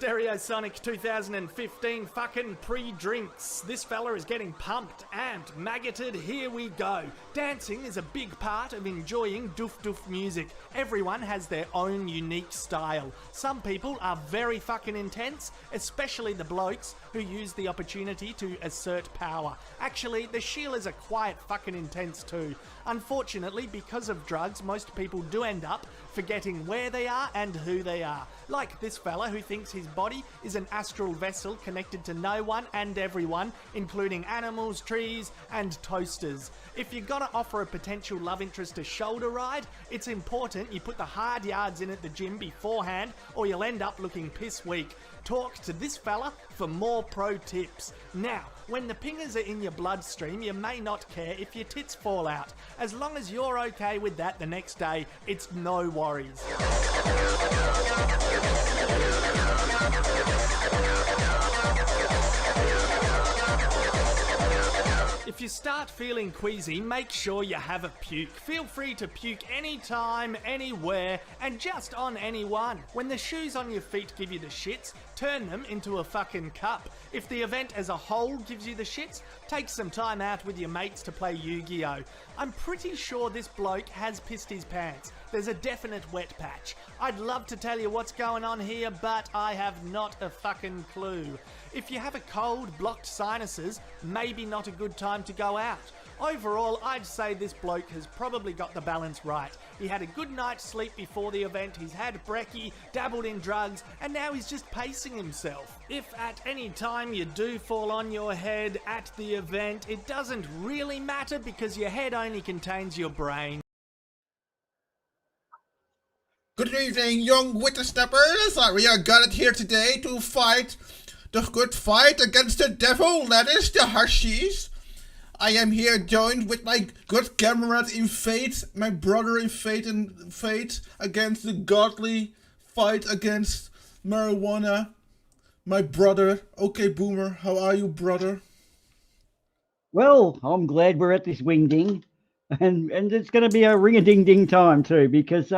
Stereosonic 2015 fucking pre-drinks. This fella is getting pumped, amped, maggoted, here we go. Dancing is a big part of enjoying doof music. Everyone has their own unique style. Some people are very fucking intense, especially the blokes who use the opportunity to assert power. Actually, the Sheilas are quite fucking intense too. Unfortunately, because of drugs, most people do end up forgetting where they are and who they are. Like this fella who thinks his body is an astral vessel connected to no one and everyone, including animals, trees, and toasters. If you're gonna offer a potential love interest a shoulder ride, it's important you put the hard yards in at the gym beforehand or you'll end up looking piss weak. Talk to this fella for more pro tips. Now, when the pingers are in your bloodstream, you may not care if your tits fall out. As long as you're okay with that the next day, it's no worries. If you start feeling queasy, make sure you have a puke. Feel free to puke anytime, anywhere, and just on anyone. When the shoes on your feet give you the shits, turn them into a fucking cup. If the event as a whole gives you the shits, take some time out with your mates to play Yu-Gi-Oh! I'm pretty sure this bloke has pissed his pants. There's a definite wet patch. I'd love to tell you what's going on here, but I have not a fucking clue. If you have a cold, blocked sinuses, maybe not a good time to go out. Overall, I'd say this bloke has probably got the balance right. He had a good night's sleep before the event, he's had brekkie, dabbled in drugs, and now he's just pacing himself. If at any time you do fall on your head at the event, it doesn't really matter because your head only contains your brain. Good evening, young whippersnappers. We are gathered here today to fight the good fight against the devil, that is the hashish. I am here joined with my good comrade in fate, my brother in fate against the godly fight against marijuana. My brother. Okay, Boomer, how are you, brother? Well, I'm glad we're at this wing ding, and it's going to be a ring a ding ding time too, because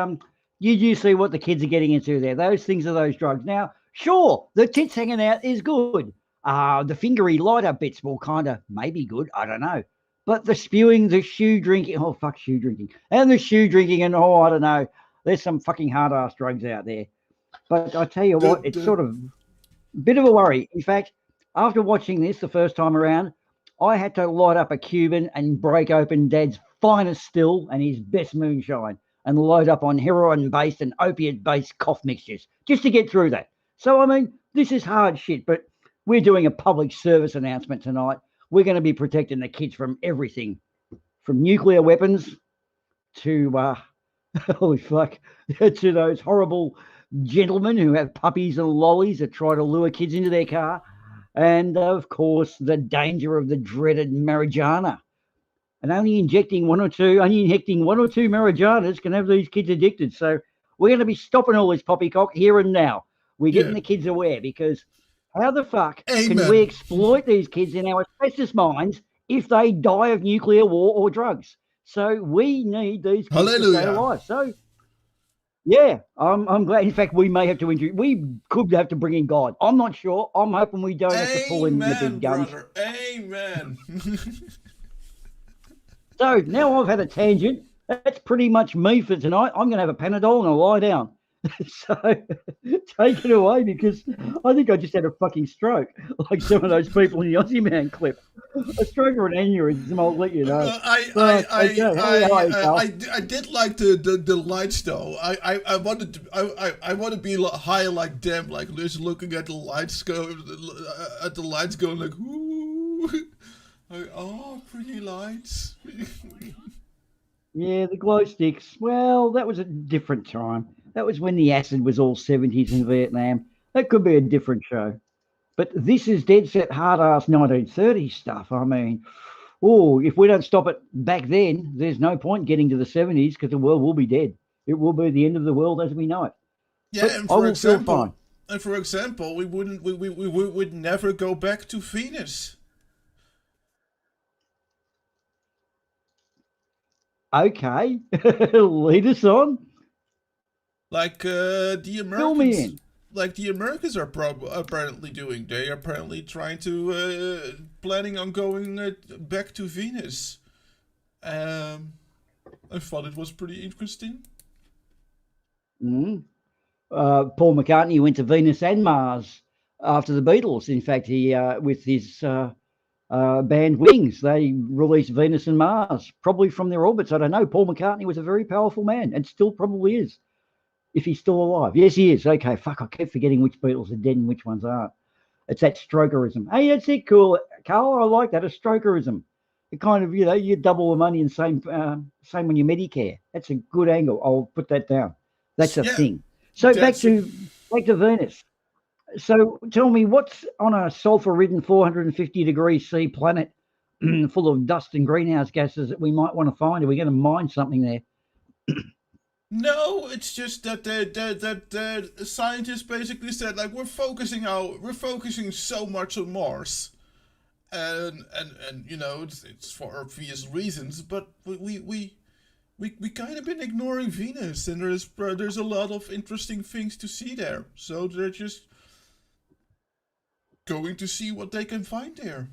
you do see what the kids are getting into there. Those things are those drugs. Now, sure, the tits hanging out is good. The fingery lighter bits will kind of maybe good. I don't know. But the spewing, the shoe drinking, oh, fuck shoe drinking. And the shoe drinking and, oh, I don't know. There's some fucking hard-ass drugs out there. But I tell you what, it's sort of a bit of a worry. In fact, after watching this the first time around, I had to light up a Cuban and break open Dad's finest still and his best moonshine and load up on heroin-based and opiate-based cough mixtures just to get through that. So, I mean, this is hard shit, but we're doing a public service announcement tonight. We're going to be protecting the kids from everything, from nuclear weapons to, holy fuck, to those horrible gentlemen who have puppies and lollies that try to lure kids into their car. And, of course, the danger of the dreaded marijuana. And only injecting one or two marijuanas can have these kids addicted. So we're going to be stopping all this poppycock here and now. We're getting the kids aware because how the fuck can we exploit these kids in our asbestos mines if they die of nuclear war or drugs? So we need these kids to stay alive. So, yeah, I'm glad. In fact, we may have to we could have to bring in God. I'm not sure. I'm hoping we don't have to pull in the big guns. Brother. Amen. So now I've had a tangent. That's pretty much me for tonight. I'm going to have a Panadol and a lie down. So take it away because I think I just had a fucking stroke, like some of those people in the Aussie Man clip. A stroke or an aneurysm, I'll let you know. I did like the lights though. I want to be high like them, like just looking at the lights going like, ooh, like, oh, pretty lights. Yeah, the glow sticks. Well, that was a different time. That was when the acid was all 70s in Vietnam. That could be a different show. But this is dead set hard-ass 1930s stuff. I mean, if we don't stop it back then, there's no point getting to the 70s because the world will be dead. It will be the end of the world as we know it. Yeah, but and for example, we would never go back to Venus. Okay, lead us on. Like the Americans. Fill me in. like the Americans are apparently doing. They are apparently trying to planning on going back to Venus. I thought it was pretty interesting. Mm. Paul McCartney went to Venus and Mars after the Beatles. In fact, he with his band Wings, they released Venus and Mars, probably from their orbits. I don't know. Paul McCartney was a very powerful man, and still probably is, if he's still alive. Yes, he is. Okay, fuck, I keep forgetting which Beatles are dead and which ones aren't. It's that strokerism. Hey, that's it, cool, Carl. I like that, a strokerism. It kind of, you double the money and same on your Medicare. That's a good angle. I'll put that down. That's a thing. So back to Venus. So tell me, what's on a sulfur-ridden 450 degrees C planet full of dust and greenhouse gases that we might want to find? Are we going to mine something there? No, it's just that the scientists basically said, like, we're focusing so much on Mars, and it's for obvious reasons, but we kind of been ignoring Venus, and there's a lot of interesting things to see there, so they're just going to see what they can find there.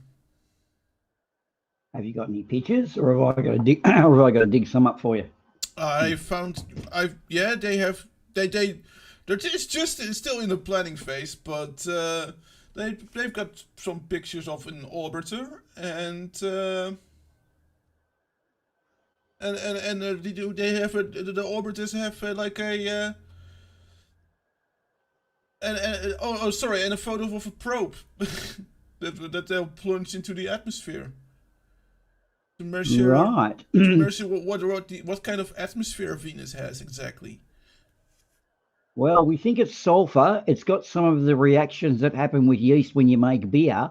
Have you got any pictures, or have I got to dig? Or have I got to dig some up for you? They have. It's still in the planning phase, but they've got some pictures of an orbiter, and they have the orbiters have like a and a photo of a probe that they'll plunge into the atmosphere. To measure, right. To measure what kind of atmosphere Venus has exactly. Well, we think it's sulfur. It's got some of the reactions that happen with yeast when you make beer,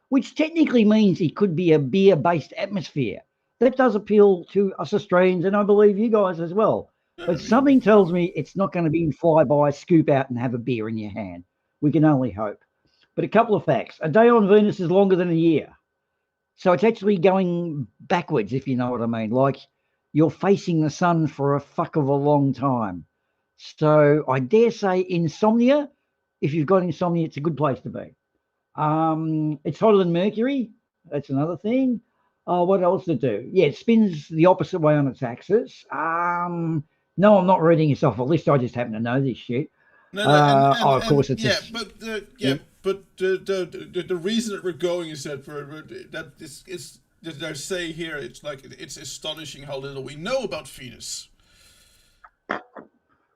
which technically means it could be a beer-based atmosphere. That does appeal to us Australians, and I believe you guys as well. But something tells me it's not going to be fly by, scoop out, and have a beer in your hand. We can only hope. But a couple of facts. A day on Venus is longer than a year. So it's actually going backwards, if you know what I mean. Like, you're facing the sun for a fuck of a long time. So I dare say insomnia, if you've got insomnia, it's a good place to be. It's hotter than Mercury. That's another thing. What else to do? Yeah, it spins the opposite way on its axis. No, I'm not reading this off a list. I just happen to know this shit. Of course, it's but the reason that we're going is that that they say here it's astonishing how little we know about Venus.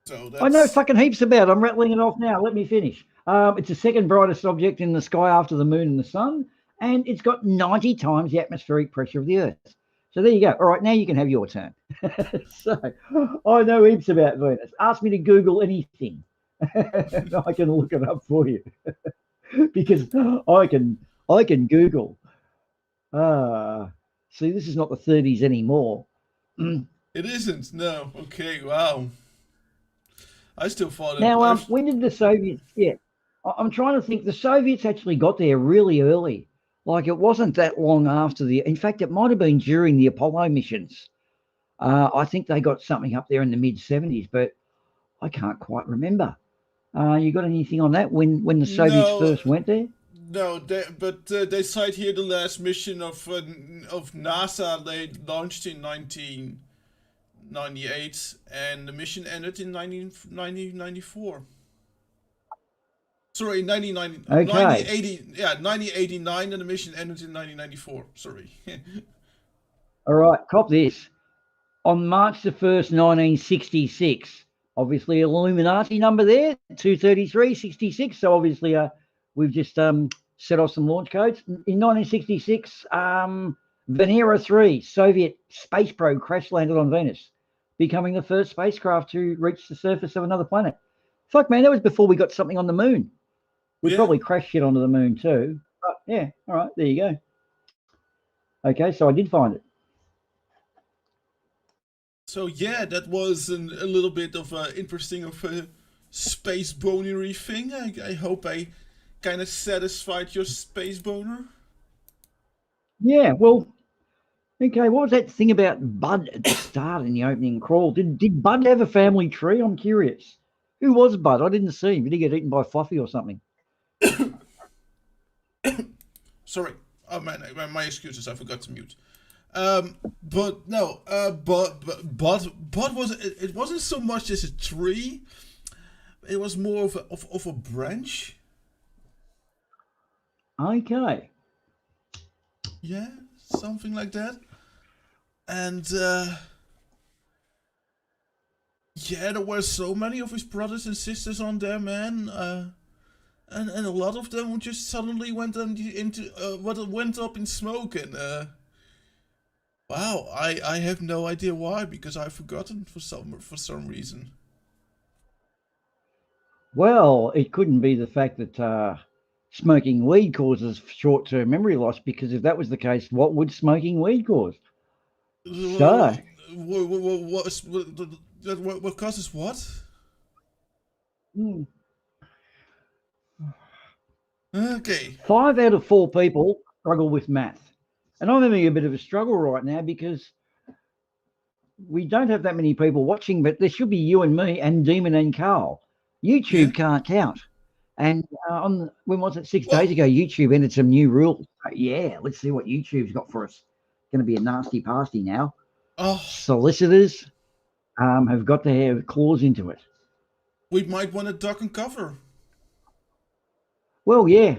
So I know fucking heaps about it. I'm rattling it off now. Let me finish. It's the second brightest object in the sky after the moon and the sun, and it's got 90 times the atmospheric pressure of the Earth. So there you go. All right, now you can have your turn. So I know heaps about Venus. Ask me to Google anything. I can look it up for you because I can Google. See, this is not the 30s anymore. It isn't. No. Okay. Wow. I still thought it. Now, when did the Soviets? Yeah, I'm trying to think. The Soviets actually got there really early. Like, it wasn't that long after in fact, it might have been during the Apollo missions. I think they got something up there in the mid 70s, but I can't quite remember. You got anything on that when the Soviets first went there? No, but they cite here the last mission of NASA. They launched in 1998, and the mission ended in 1994. Sorry, 1989, and the mission ended in 1994. Sorry. All right, cop this. On March the 1st, 1966, obviously Illuminati number there, 23366. So obviously we've just set off some launch codes. In 1966, Venera 3, Soviet space probe crash landed on Venus, becoming the first spacecraft to reach the surface of another planet. Fuck, man, that was before we got something on the moon. We probably crashed shit onto the moon too. But yeah, all right, there you go. Okay, so I did find it. So yeah, that was a little bit of a interesting space bonery thing. I hope I kind of satisfied your space boner. Yeah, well, okay, what was that thing about Bud at the start in the opening crawl? Did Bud have a family tree? I'm curious. Who was Bud? I didn't see him. Did he get eaten by Fluffy or something? Sorry. Oh, my excuses. I forgot to mute. But no. But was it wasn't so much as a tree. It was more of a branch. Okay. Yeah, something like that. And yeah, there were so many of his brothers and sisters on there, man. And a lot of them just suddenly went went up in smoke. And wow, I have no idea why, because I've forgotten for some reason. Well, it couldn't be the fact that smoking weed causes short-term memory loss, because if that was the case, what would smoking weed cause? So, what causes what? Okay. 5 out of 4 people struggle with math. And I'm having a bit of a struggle right now because we don't have that many people watching, but there should be you and me and Demon and Carl. YouTube can't count. And when was it? 6 days ago, YouTube entered some new rules. Yeah, let's see what YouTube's got for us. Going to be a nasty pasty now. Oh. Solicitors have got to have claws into it. We might want to duck and cover. Well, yeah,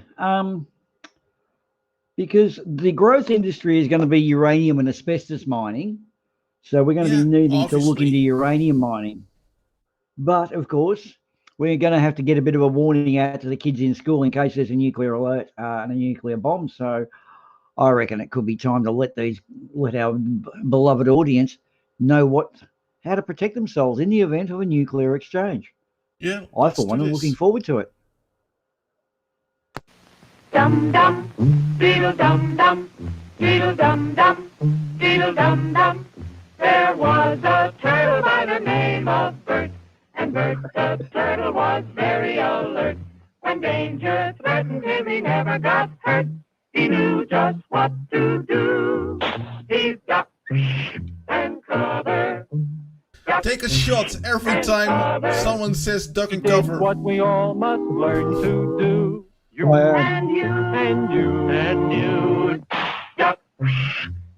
because the growth industry is going to be uranium and asbestos mining. So we're going to be needing to look into uranium mining. But, of course, we're going to have to get a bit of a warning out to the kids in school in case there's a nuclear alert and a nuclear bomb. So I reckon it could be time to let our beloved audience know how to protect themselves in the event of a nuclear exchange. Yeah, I, for one, am looking forward to it. Dum dum, diddle dum dum, diddle dum dum, diddle dum dum. There was a turtle by the name of Bert, and Bert the turtle was very alert. When danger threatened him, he never got hurt. He knew just what to do. He ducked and covered. Take a shot every time someone says duck and cover. What we all must learn to do. And you, duck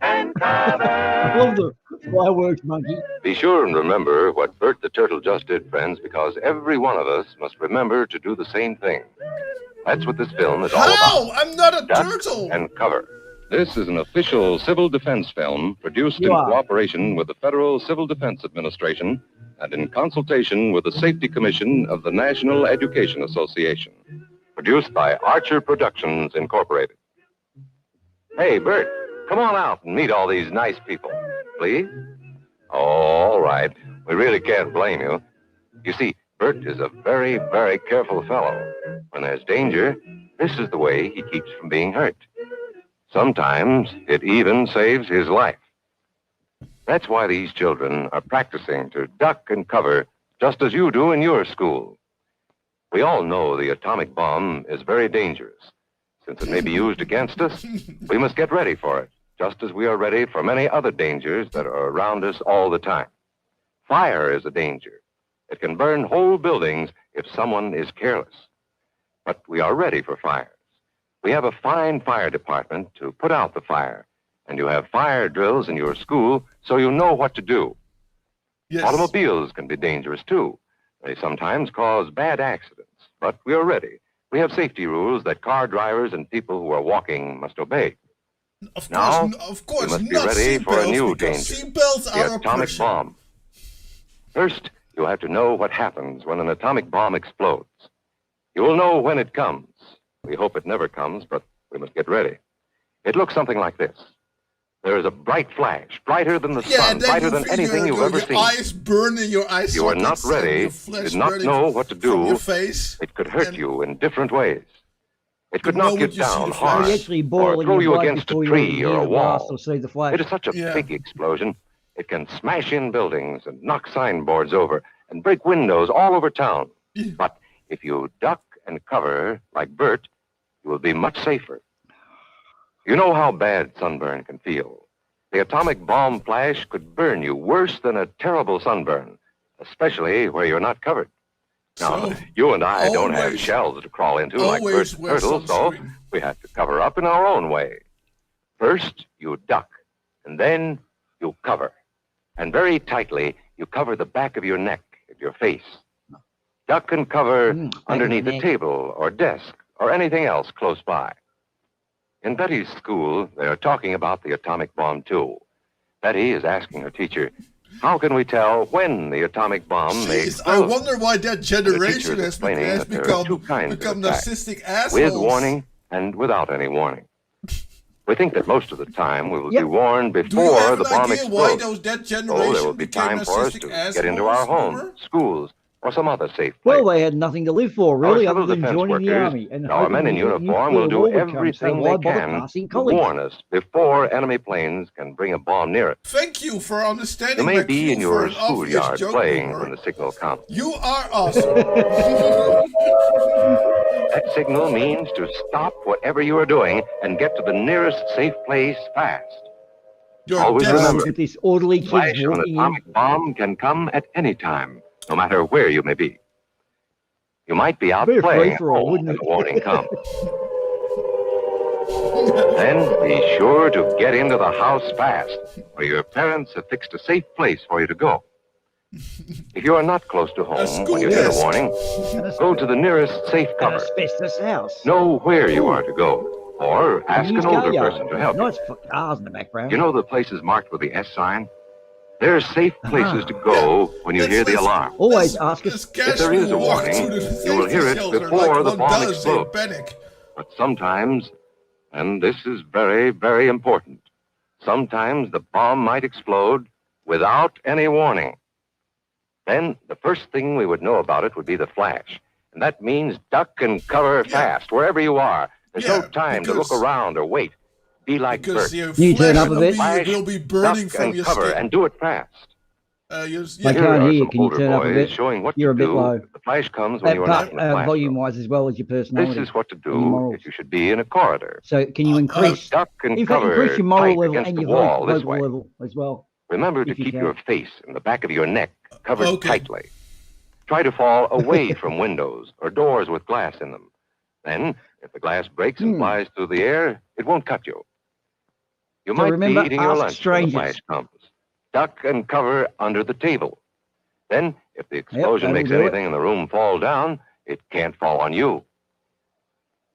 and cover. I love the fireworks monkey. Be sure and remember what Bert the Turtle just did, friends, because every one of us must remember to do the same thing. That's what this film is all about. How? I'm not a Duck turtle. and cover. This is an official civil defense film produced in cooperation with the Federal Civil Defense Administration and in consultation with the Safety Commission of the National Education Association. Produced by Archer Productions, Incorporated. Hey, Bert, come on out and meet all these nice people, please. Oh, all right. We really can't blame you. You see, Bert is a very, very careful fellow. When there's danger, this is the way he keeps from being hurt. Sometimes it even saves his life. That's why these children are practicing to duck and cover just as you do in your school. We all know the atomic bomb is very dangerous. Since it may be used against us, we must get ready for it, just as we are ready for many other dangers that are around us all the time. Fire is a danger. It can burn whole buildings if someone is careless. But we are ready for fires. We have a fine fire department to put out the fire, and you have fire drills in your school so you know what to do. Yes. Automobiles can be dangerous, too. They sometimes cause bad accidents, but we are ready. We have safety rules that car drivers and people who are walking must obey. Of course, we must be ready for a new danger, the atomic bomb. First, you have to know what happens when an atomic bomb explodes. You will know when it comes. We hope it never comes, but we must get ready. It looks something like this. There is a bright flash, brighter than the sun, brighter than anything you've ever seen. Your eyes burn in your eyes. You are not ready, did not know what to do. It could hurt you in different ways. It could knock you down hard, or throw you against a tree or a wall. It is such a big explosion, it can smash in buildings and knock signboards over and break windows all over town. But if you duck and cover like Bert, you will be much safer. You know how bad sunburn can feel. The atomic bomb flash could burn you worse than a terrible sunburn, especially where you're not covered. Now, So, you and I don't have always- shells to crawl into like always birds and wear turtles, so sunscreen. we have to cover up in our own way. First, you duck, and then you cover. And very tightly, you cover the back of your neck and your face. Duck and cover back of underneath the a neck. table or desk or anything else close by. In Betty's school, they are talking about the atomic bomb, too. Betty is asking her teacher, how can we tell when the atomic bomb may Jeez, I explode? wonder why that teacher generation is has explaining that there are two kinds of become attacks, narcissistic assholes. with warning and without any warning. We think that most of the time we will be Yep. warned Do you before have the an bomb idea why explodes. that So generation there will be became time for us narcissistic to assholes? get into our homes, Boomer? schools, or some other safe place. Well, they had nothing to live for, really, Our other civil than defense joining the workers, army. And our hoping men in the uniform nuclear will do war would come, so everything why they bother can passing to college? warn us before enemy planes can bring a bomb near us. Thank you for You understanding may my be cue in for your an obvious schoolyard joke, playing Boomer. when the signal comes. You are awesome. That signal means to stop whatever you are doing and get to the nearest safe place fast. You're Always dead. remember, With this orderly flash kids of an walking in. atomic bomb can come at any time, no matter where you may be. You might be out Be a playing at free-for-all, home wouldn't when it? the warning comes. Then be sure to get into the house fast, or your parents have fixed a safe place for you to go. If you are not close to home school when you hear the desk. warning, go to the nearest safe An cover. asbestos house. Know where you are to go, or ask an Used older car yard. person to help you. Nice cars in the background. You know the places marked with the S sign? They're safe places to go when you That's hear the this- alarm. Always This- ask this us. If there is a casual walk warning, through the you will hear it safety shelter before like the one bomb does in explodes. Bennick. But sometimes, and this is very, very important, sometimes the bomb might explode without any warning. Then the first thing we would know about it would be the flash. And that means duck and cover fast, wherever you are. There's no Yeah, time to look because- around or wait. Be like Because Bert. your You turn flesh up a bit? will be burning duck from and your cover skin. and do it fast. I Here can't are hear you. some Can you older turn up a boys bit? showing what You're to a bit do low. if the flash comes when you are not in the classroom. Volume-wise as well as your personality. This is what to and your do morals. if you should be in a corridor. So can you increase? Duck and In fact, cover increase your moral tight level against and the your wall this vocal way. level as well. Remember to if you keep can. your face and the back of your neck covered Okay. tightly. Try to fall away from windows or doors with glass in them. Then, if the glass breaks and flies through the air, it won't cut you. You So might remember, be eating your ask lunch when the strangers. flash comes. Duck and cover under the table. Then, if the explosion that'll makes do it. anything in the room fall down, it can't fall on you.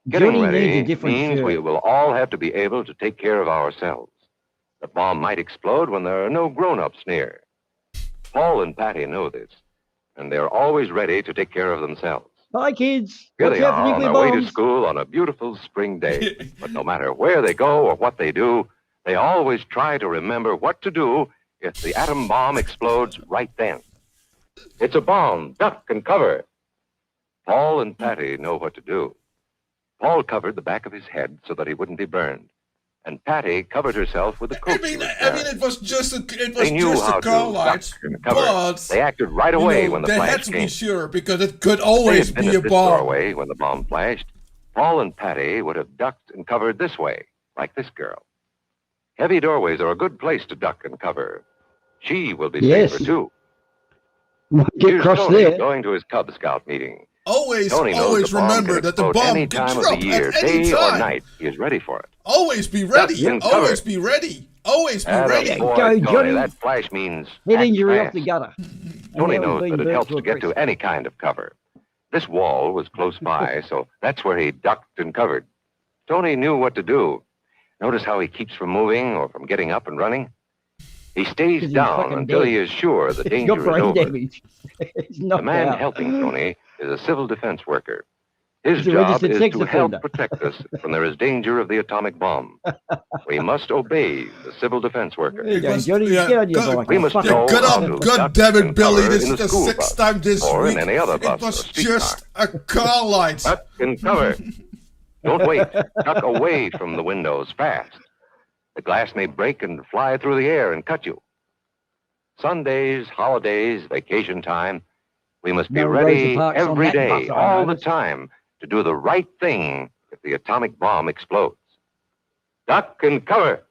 Getting Johnny needs ready a different means shirt. we will all have to be able to take care of ourselves. The bomb might explode when there are no grown-ups near. Paul and Patty know this, and they're always ready to take care of themselves. Bye, kids. Here Watch they out for are on nuclear their way to bombs. school on a beautiful spring day. But no matter where they go or what they do, they always try to remember what to do if the atom bomb explodes right then. It's a bomb. Duck and cover. Paul and Patty know what to do. Paul covered the back of his head so that he wouldn't be burned. And Patty covered herself with a coat. she was wearing. it was just a They knew how to car duck light, and cover. but They acted right away when the they flash had to came. be sure because it could If they always had been be a at this bomb. doorway when the bomb flashed, Paul and Patty would have ducked and covered this way, like this girl. Heavy doorways are a good place to duck and cover. She will be Yes. safer, too. Get Here's across Tony there. going to his Cub Scout meeting. Always Tony knows always the bomb remember can that the explode bomb any can time of drop the year, at any day or time. night. He is ready for it. Always be ready. Duck and Always cover. be ready. Always be Atta ready. boy, Go, Tony. Johnny. That flash means Head act injury fast. off the gutter. Tony And now knows he's that been it burnt helps to a to get to crisp. any kind of cover. This wall was close by, so that's where he ducked and covered. Tony knew what to do. Notice how he keeps from moving or from getting up and running? He stays 'Cause he's down fucking until dead. he is sure the He's danger got is brain over. damage. He's The knocked man out. helping Tony is a civil defense worker. His He's a job registered is sex to help offender. protect us when there is danger of the atomic bomb. We must obey the civil defense worker. There you go, must- Johnny. yeah, Get on your go- bike. We must Fuck know off. Good how on, to God duck damn it, and Billy. cover This in is the the school sixth bus time this or week. in any other It bus or was streetcar. just a car light. Duck and cover. Don't wait. Duck away from the windows fast. The glass may break and fly through the air and cut you. Sundays, holidays, vacation time, we must be No Rosa ready Parks on every that day, bus, I all the noticed. time, to do the right thing if the atomic bomb explodes. Duck and cover.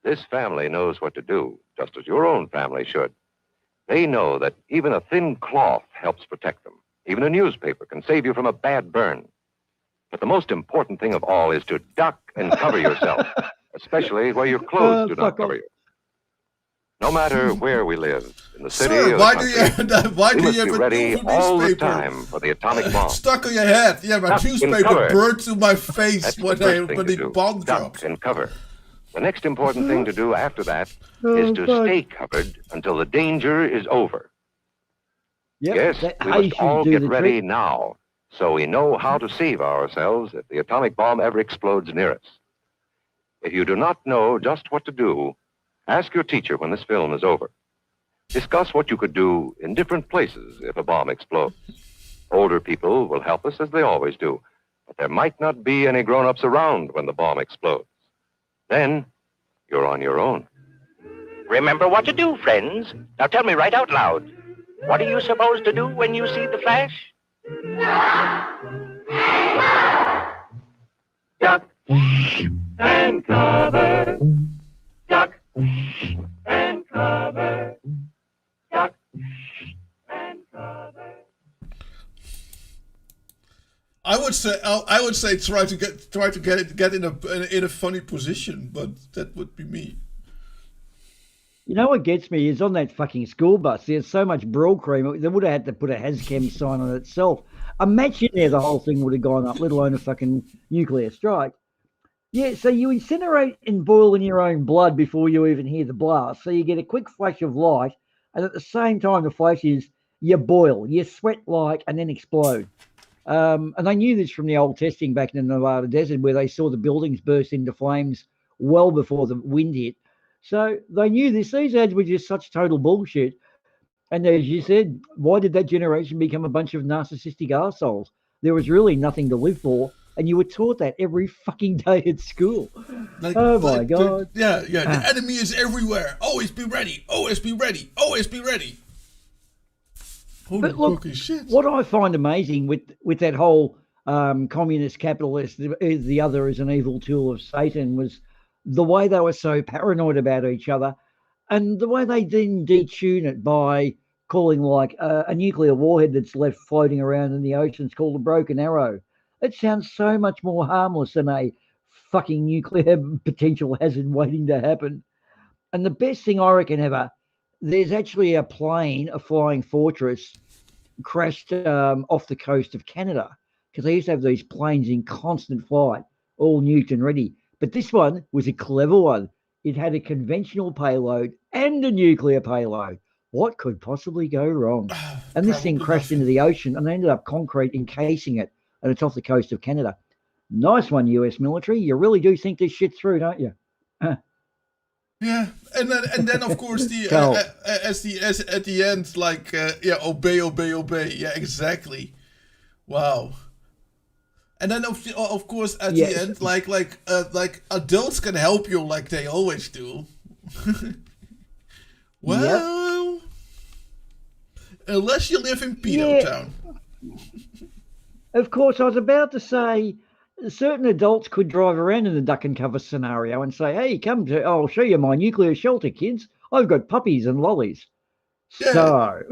This family knows what to do, just as your own family should. They know that even a thin cloth helps protect them. Even a newspaper can save you from a bad burn. But the most important thing of all is to duck and cover yourself, especially where your clothes do not cover you. No matter where we live, in the city Sir, or why the do country, you why we do must you be have a ready all the newspaper time for the atomic bomb. stuck on your head? Yeah, my Duck and newspaper cover. burned to my face That's when the first thing to the do. bomb Duck dropped. and cover. The next important thing to do after that is to stay covered until the danger is over. Yep, Yes, we must all get ready now, so we know how to save ourselves if the atomic bomb ever explodes near us. If you do not know just what to do, ask your teacher when this film is over. Discuss what you could do in different places if a bomb explodes. Older people will help us as they always do, but there might not be any grown-ups around when the bomb explodes. Then, you're on your own. Remember what to do, friends. Now tell me right out loud. What are you supposed to do when you see the flash? Duck and cover. Duck and cover. Duck and cover. I would say try to get in a funny position, but that would be me. You know what gets me is on that fucking school bus, there's so much Brill cream, they would have had to put a HAZCAM sign on it itself. A match in there, the whole thing would have gone up, let alone a fucking nuclear strike. Yeah, so you incinerate and boil in your own blood before you even hear the blast. So you get a quick flash of light, and at the same time the flash is, you boil, you sweat like, and then explode. And they knew this from the old testing back in the Nevada desert where they saw the buildings burst into flames well before the wind hit. So they knew this. These ads were just such total bullshit. And as you said, why did that generation become a bunch of narcissistic arseholes? There was really nothing to live for. And you were taught that every fucking day at school. My God. The enemy is everywhere. Always be ready. Always be ready. Always be ready. Holy fucking shit. What I find amazing with that whole communist capitalist, the other is an evil tool of Satan, was the way they were so paranoid about each other and the way they didn't detune it by calling like a nuclear warhead that's left floating around in the oceans called a broken arrow. It sounds so much more harmless than a fucking nuclear potential hazard waiting to happen. And the best thing I reckon ever, there's actually a plane, a flying fortress, crashed off the coast of Canada because they used to have these planes in constant flight, all nuked and ready. But this one was a clever one. It had a conventional payload and a nuclear payload. What could possibly go wrong? And this thing crashed into the ocean and they ended up concrete encasing it, and it's off the coast of Canada. Nice one, US military. You really do think this shit through, don't you? Yeah, and then of course the at the end, like obey. Yeah, exactly. Wow. And then of course at the end, like adults can help you like they always do. Well, unless you live in Pedo Town. Of course, I was about to say certain adults could drive around in the duck and cover scenario and say, "Hey, I'll show you my nuclear shelter, kids. I've got puppies and lollies." Yeah. So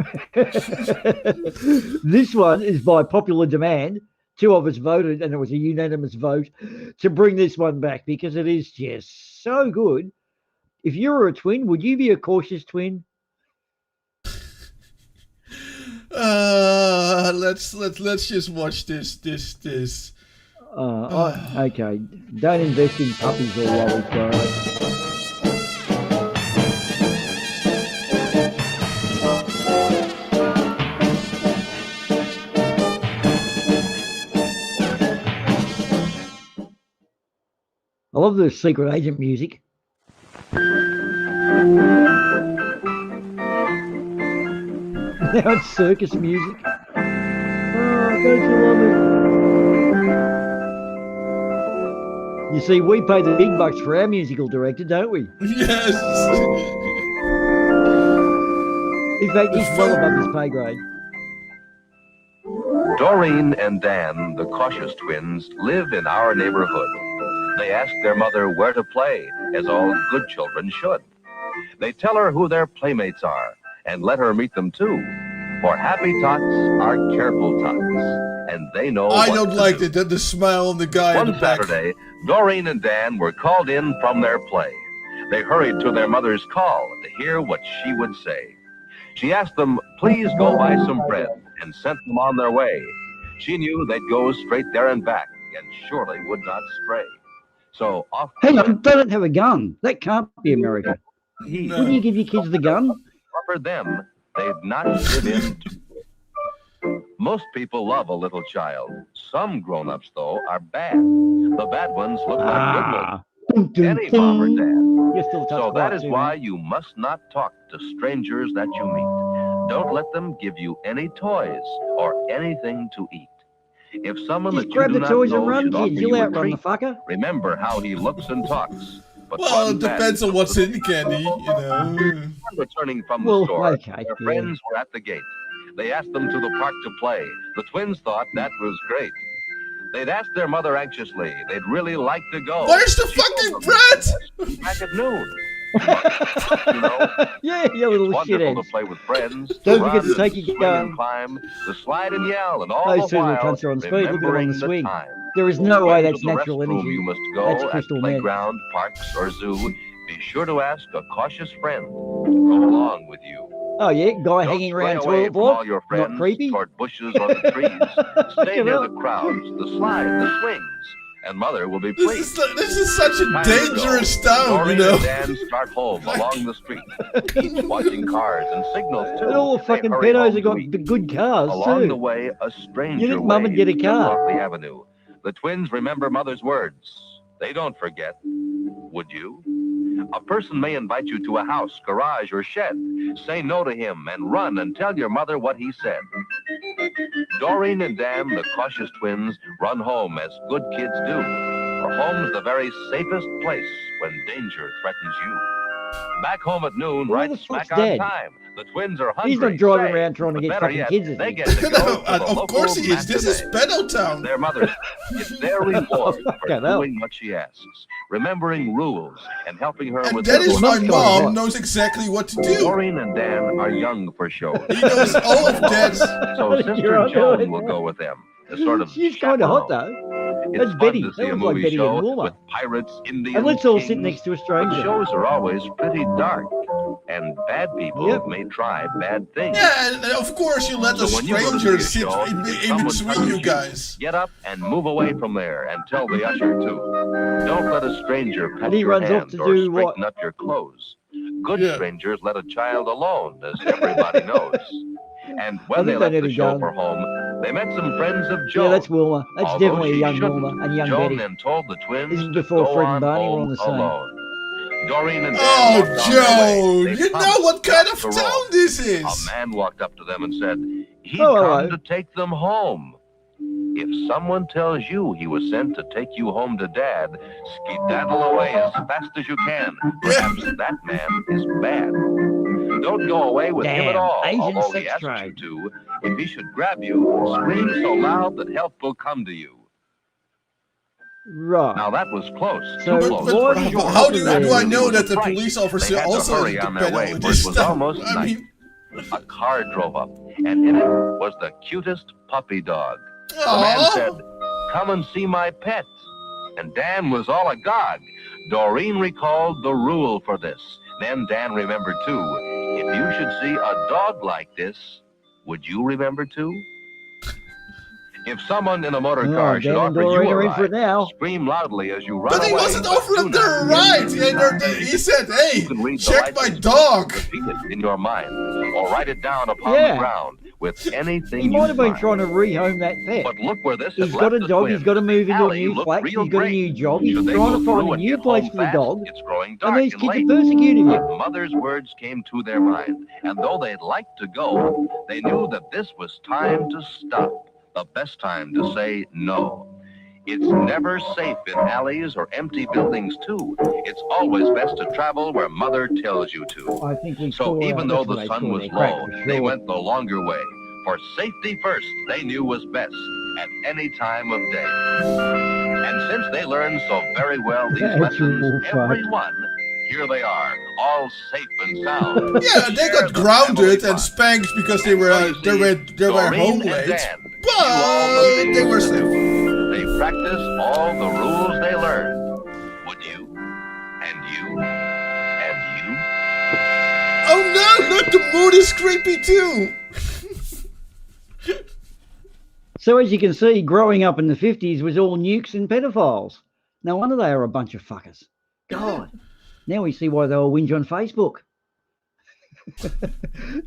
this one is by popular demand. 2 of us voted, and it was a unanimous vote to bring this one back because it is just so good. If you were a twin, would you be a cautious twin? Let's just watch this. Okay. Don't invest in puppies or lollies, guys. I love the secret agent music. Now it's circus music. Oh, don't you love it? You see, we pay the big bucks for our musical director, don't we? Yes. In fact, he's well above his pay grade. Doreen and Dan, the cautious twins, live in our neighborhood. They ask their mother where to play, as all good children should. They tell her who their playmates are and let her meet them too. For happy tots are careful tots, and they know I what don't to like do. the smile on the guy in One the back. Saturday, Doreen and Dan were called in from their play. They hurried to their mother's call to hear what she would say. She asked them, please go buy some bread, and sent them on their way. She knew they'd go straight there and back, and surely would not stray. So off they Hang went. on, they don't have a gun. That can't be America. No. Wouldn't you give your kids the gun? For them, they'd not give in to. Most people love a little child. Some grown-ups, though, are bad. The bad ones look like good ones. Dun, dun, Any mom or dun. dad. You're still a touch So that quiet is too, why man. you must not talk to strangers that you meet. Don't let them give you any toys or anything to eat. If someone Just that you grab do the not toys and know run, should offer kids. you You'll a outrun the treat, fucker. remember how he looks and talks. But Well, one it bad depends on news what's for in the candy, you know. returning from the Well, store, okay, their yeah. friends were at the gate. They asked them to the park to play. The twins thought that was great. They'd asked their mother anxiously. They'd really like to go. Where's the She fucking told bread? them, back at noon. You know, Yeah, you little it's wonderful shitheads. to play with friends, Don't to forget run to take and your swing gun. and climb, to slide and yell, and all Those the two little while cunts are on speed. Look at them on remembering the swing. time. There is no way When that's to the natural restroom energy. you must go That's at crystal meth. playground, parks, or zoo. Be sure to ask a cautious friend to go along with you. Oh yeah, guy Don't hanging stray around away toilet from block. all your Not friends creepy. toward bushes or the trees. Stay Fucking near hell. the crowds, the slide, the swings, and mother will be This pleased. is such a Time to go. dangerous town, you Doreen know. and Dan start home along the street, each watching cars and signals too. And all the They fucking hurry home pedos have to got eat. the good cars Along too. the way, a stranger think Mum would get a waves car? off the avenue. The twins remember mother's words. They don't forget. Would you? A person may invite you to a house, garage, or shed. Say no to him and run and tell your mother what he said. Doreen and Dan, the cautious twins, run home as good kids do. For home's the very safest place when danger threatens you. Back home at noon, Where right the smack fuck's on Dad? time. The twins are hungry. He's not driving say, around trying to but get better fucking yet, kids, is they he? get to go to the Of local course he is. This is matinee. Pedo Town. Their mother, it's their reward for Fucking hell. doing what she asks, remembering rules, and helping her And with that her is why Mom's mom going knows exactly what to do. Doreen and Dan are young for shows. He knows all of that. So You're Sister on Joan it. will go with them. A sort of She's kind of hot chaperone. though. It's That's fun Betty. to That see a was like movie Betty show and Wilma. with pirates, Indians, And let's all sit kings. next to a The stranger. shows are always pretty dark, and bad people Yep. may try bad things. Yeah, and of course you let So the when you go to stranger see a sit show, in if between someone you touches guys. Get up and move away from there and tell the usher to. Don't let a stranger pet And he your runs off hand to or do what? straighten up your clothes. Good Yeah. strangers let a child alone, as everybody knows. And I when they think left they the need a show gun. for home, they met some friends of Joan. Yeah, that's Wilma. That's Although definitely a she young shouldn't, Wilma and young Joan Betty. then told the twins This is to before go Fred and on Barney were home on the same. alone. Doreen and Dan Oh, walked on their way. Joan, They you know promised what kind not of to town roam. this A is. man walked up to them and said, he'd Oh, come hello. to take them home. If someone tells you he was sent to take you home to Dad, skedaddle away as fast as you can. Perhaps that man is bad. Don't go away with him at Damn, all, Asian although he sex asks trade. you to. If he should grab you, scream so loud that help will come to you. Right. Now that was close, So, too But, close. why but did you how do, have do to I do know this? that the Right. police officer They had to also hurry is the on their way, pedo? for it This was stuff. almost I night. mean, A car drove up, and in it was the cutest puppy dog. The man aw. said, come and see my pet. And Dan was all agog. Doreen recalled the rule for this. Then Dan remembered too. If you should see a dog like this, would you remember too? If someone in a motor car should Dan and offer you Doreen a are in for it ride, now. scream loudly as you run But away. he wasn't offering do the not right. get He said, hey, You can read the check my license dog. plate, repeat it in your mind, or write it down upon Yeah. the ground with anything He you might have been find. trying to rehome that pet. But look where this He's has got a left the dog. twins. He's got to move into a Alley new looked flat. real He's got a great. new job. He's Should they trying go to through find a and new get place home for the fast? dog. It's growing And dark these and kids late. are persecuting him. But Mother's words came to their mind, and though they'd like to go, they knew that this was time to stop, the best time to say no. It's never safe in alleys or empty buildings, too. It's always best to travel where Mother tells you to. I think we So score, even though that's what the they sun score was their crack low, for they sure. went the longer way. For safety first, they knew was best at any time of day. And since they learned so very well these That's lessons, your fault. everyone, here they are, all safe and sound. Yeah, they got grounded and spanked because they were home late. But they were safe. They practice all the rules they learned. Would you? And you? And you? Oh no, look, the mood is creepy too. So as you can see, growing up in the 50s was all nukes and pedophiles. No wonder they are a bunch of fuckers. God, now we see why they all whinge on Facebook.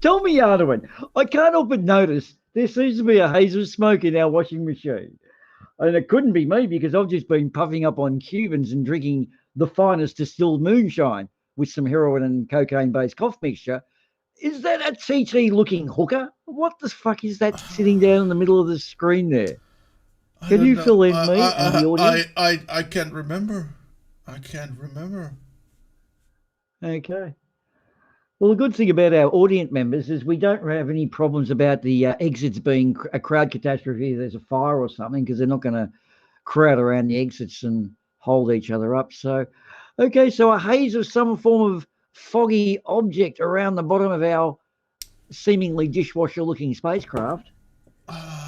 Tell me, Ardawen, I can't help but notice there seems to be a haze of smoke in our washing machine. And it couldn't be me because I've just been puffing up on Cubans and drinking the finest distilled moonshine with some heroin and cocaine-based cough mixture. Is that a TT-looking hooker? What the fuck is that sitting down in the middle of the screen there? Can you fill in me and the audience? I can't remember. I can't remember. Okay. Well, the good thing about our audience members is we don't have any problems about the exits being a crowd catastrophe. There's a fire or something because they're not going to crowd around the exits and hold each other up. So, okay, so a haze of some form of foggy object around the bottom of our seemingly dishwasher-looking spacecraft.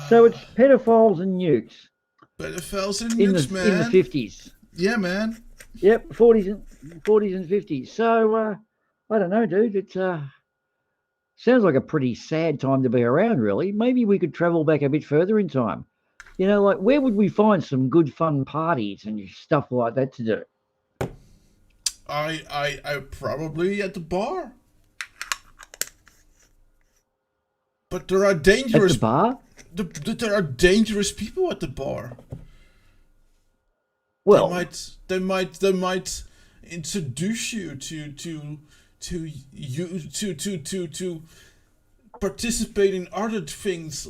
So it's pedophiles and nukes. Pedophiles and nukes, man. In the 50s. Yeah, man. Yep, 40s and 50s. So, I don't know, dude. It sounds like a pretty sad time to be around, really. Maybe we could travel back a bit further in time. You know, like where would we find some good fun parties and stuff like that to do? I probably at the bar. But there are dangerous... At the bar? There are dangerous people at the bar. Well... They might introduce you to participate in other things,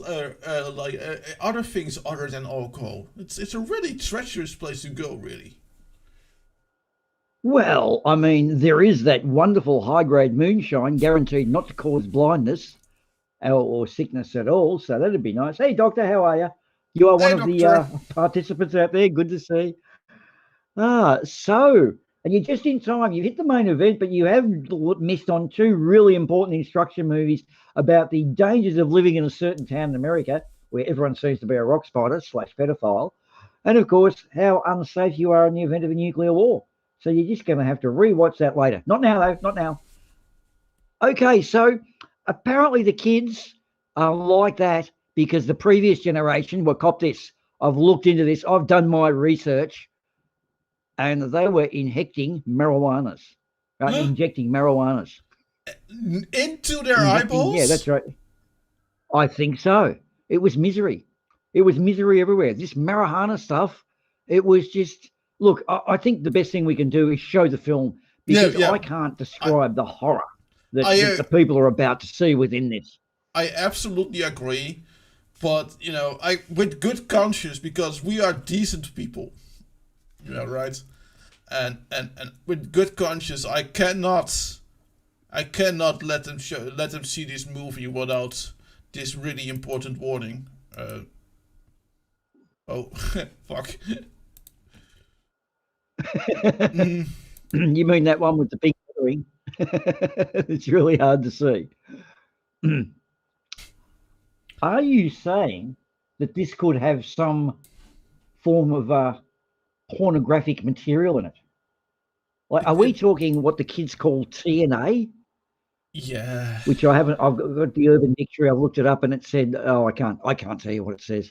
other things other than alcohol. It's a really treacherous place to go, really. Well, I mean, there is that wonderful high-grade moonshine guaranteed not to cause blindness or sickness at all, so that'd be nice. Hey, doctor, how are you? You are one of the participants out there. Good to see. So, and you're just in time. You've hit the main event, but you have missed on two really important instruction movies about the dangers of living in a certain town in America where everyone seems to be a rock spider / pedophile, and of course, how unsafe you are in the event of a nuclear war. So you're just going to have to rewatch that later. Not now, though. Not now. Okay, so apparently the kids are like that because the previous generation, well, cop this. I've looked into this. I've done my research, and they were injecting marijuanas, right? Injecting marijuanas. Into their eyeballs? Yeah, that's right. I think so. It was misery. It was misery everywhere. This marijuana stuff, it was just... Look, I think the best thing we can do is show the film because I can't describe the horror that the people are about to see within this. I absolutely agree, but you know, with good conscience because we are decent people, you know, right? And with good conscience, I cannot let them see this movie without this really important warning. Oh, fuck. You mean that one with the big lettering? It's really hard to see. Are you saying that this could have some form of pornographic material in it? Like, are we talking what the kids call TNA? Yeah. Which I haven't. I've got the Urban Dictionary. I've looked it up, and it said, "Oh, I can't tell you what it says."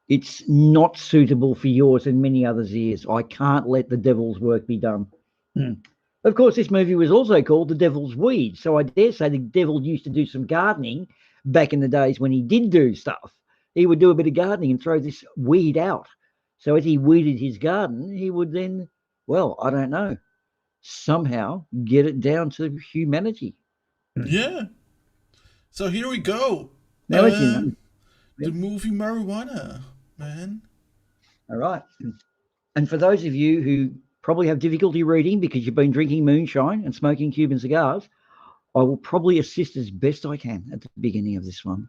It's not suitable for yours and many others' ears. I can't let the devil's work be done. Of course, this movie was also called The Devil's Weed. So I dare say the devil used to do some gardening back in the days when he did do stuff. He would do a bit of gardening and throw this weed out. So as he weeded his garden, he would then, well, I don't know, somehow get it down to humanity. Yeah. So here we go. Now, as you know, the movie Marihuana, man. All right. And for those of you who probably have difficulty reading because you've been drinking moonshine and smoking Cuban cigars, I will probably assist as best I can at the beginning of this one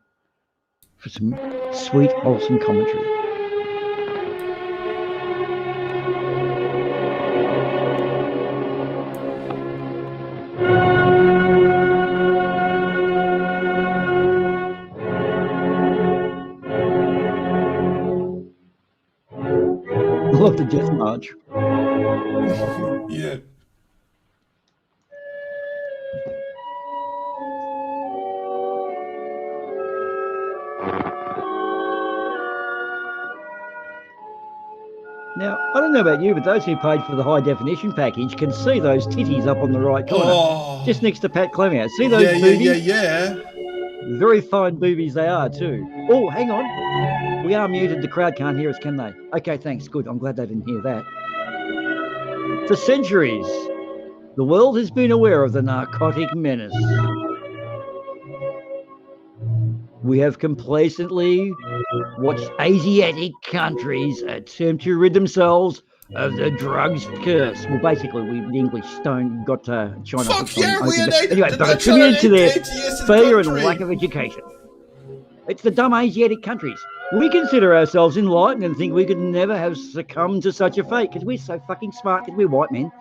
for some sweet, wholesome commentary. the death march. Yeah. Now, I don't know about you, but those who paid for the high definition package can see those titties up on the right corner, Oh. just next to Pat Clemmer. See those Yeah, boobies? yeah. Very fine boobies they are too. Oh, hang on. We are muted. The crowd can't hear us, can they? Okay, thanks. Good. I'm glad they didn't hear that. For centuries, the world has been aware of the narcotic menace. We have complacently watched Asiatic countries attempt to rid themselves of the drugs curse. Well, basically, the English got China. Fuck yeah, we open. ain't Anyway, but attributed to their atheist failure and country. lack of education. It's the dumb Asiatic countries. We consider ourselves enlightened and think we could never have succumbed to such a fate because we're so fucking smart because we're white men.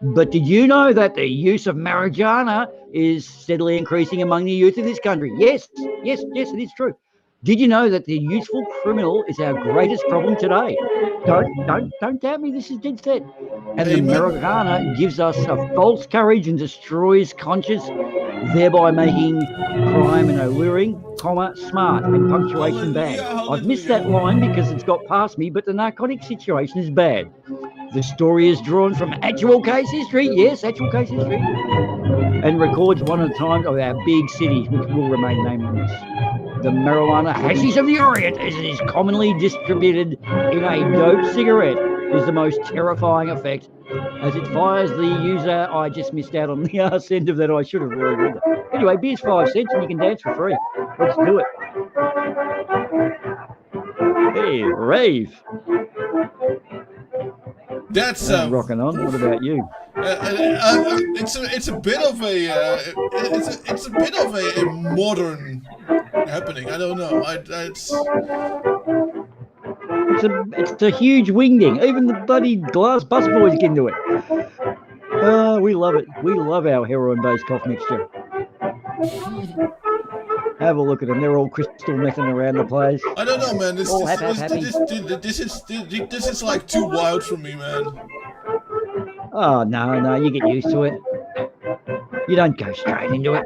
But did you know that the use of marijuana is steadily increasing among the youth of this country? Yes, it is true. Did you know that the youthful criminal is our greatest problem today? Don't doubt me. This is dead set. And the marijuana gives us a false courage and destroys conscience, thereby making crime and alluring, smart and punctuation bad. I've missed that line because it's got past me, but the narcotic situation is bad. The story is drawn from actual case history. Yes, actual case history. And records one at a time of our big cities, which will remain nameless. The marijuana hashish of the Orient, as it is commonly distributed in a dope cigarette, is the most terrifying effect. As it fires the user, I just missed out on the arse end of that. I should have really read it. Anyway, beer's 5 cents and you can dance for free. Let's do it. Hey, rave. That's rocking on. What about you? It's a bit of a modern happening. I don't know. It's a huge wingding. Even the bloody glass bus boys get into it. We love it. We love our heroin-based cough mixture. Have a look at them. They're all crystal mething around the place. I don't know, man. This happy. is like too wild for me, man. Oh, no, you get used to it. You don't go straight into it.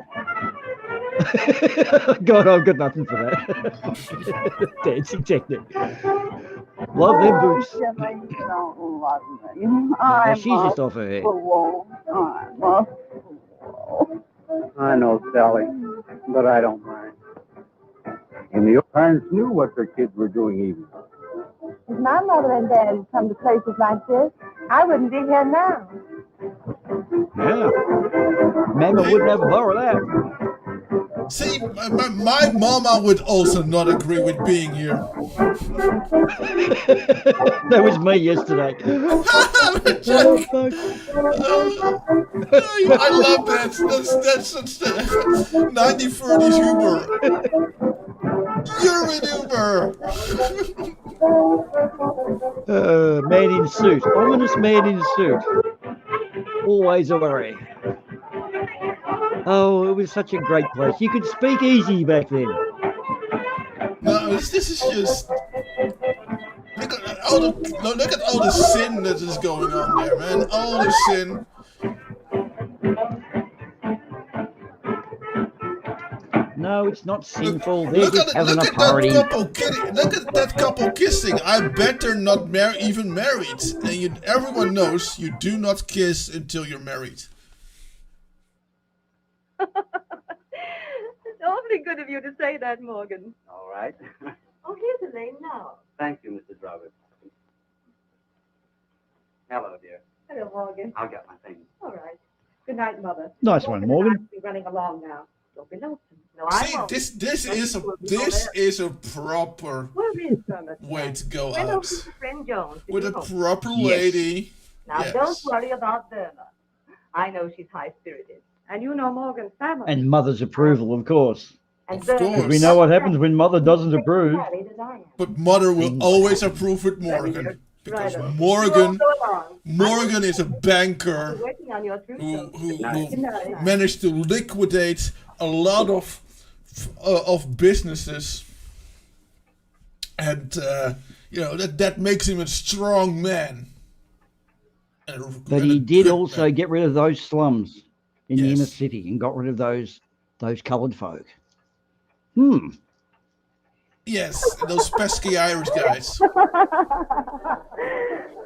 God, I've got nothing for that. Dancing technique. Love them boots. You don't love me. Oh, she's just off her head. I know, Sally, but I don't mind. And your parents knew what their kids were doing even. If my mother and dad had come to places like this, I wouldn't be here now. Yeah. Mama wouldn't have to borrow that. See, my mama would also not agree with being here. That was me yesterday. I love that. That's such 1930s humor. You're an Uber. Man in suit. Ominous man in suit. Always a worry. Oh, it was such a great place. You could speak easy back then. No, this is just... Look at all the sin that is going on there, man. All the sin. No, it's not sinful. They're just having a party. Look at that couple kissing. I bet they're not even married. And everyone knows you do not kiss until you're married. It's awfully good of you to say that, Morgan. All right. Oh, here's Elaine now. Thank you, Mrs. Roberts. Hello, dear. Hello, Morgan. I'll get my things. All right. Good night, Mother. Nice one, Morgan. Be running along now. Don't be lonesome. No, See, this is a proper way to go out. Friend Jones. With a proper lady. Now, yes. Don't worry about Burma. I know she's high-spirited. And you know Morgan's family. And Mother's approval, of course. And of course. Because we know what happens when Mother doesn't approve. But Mother will always approve with Morgan. Because Morgan is a banker who managed to liquidate a lot of businesses, and you know, that makes him a strong man. But he did also get rid of those slums in the inner Yes. city and got rid of those coloured folk. Yes, those pesky Irish guys.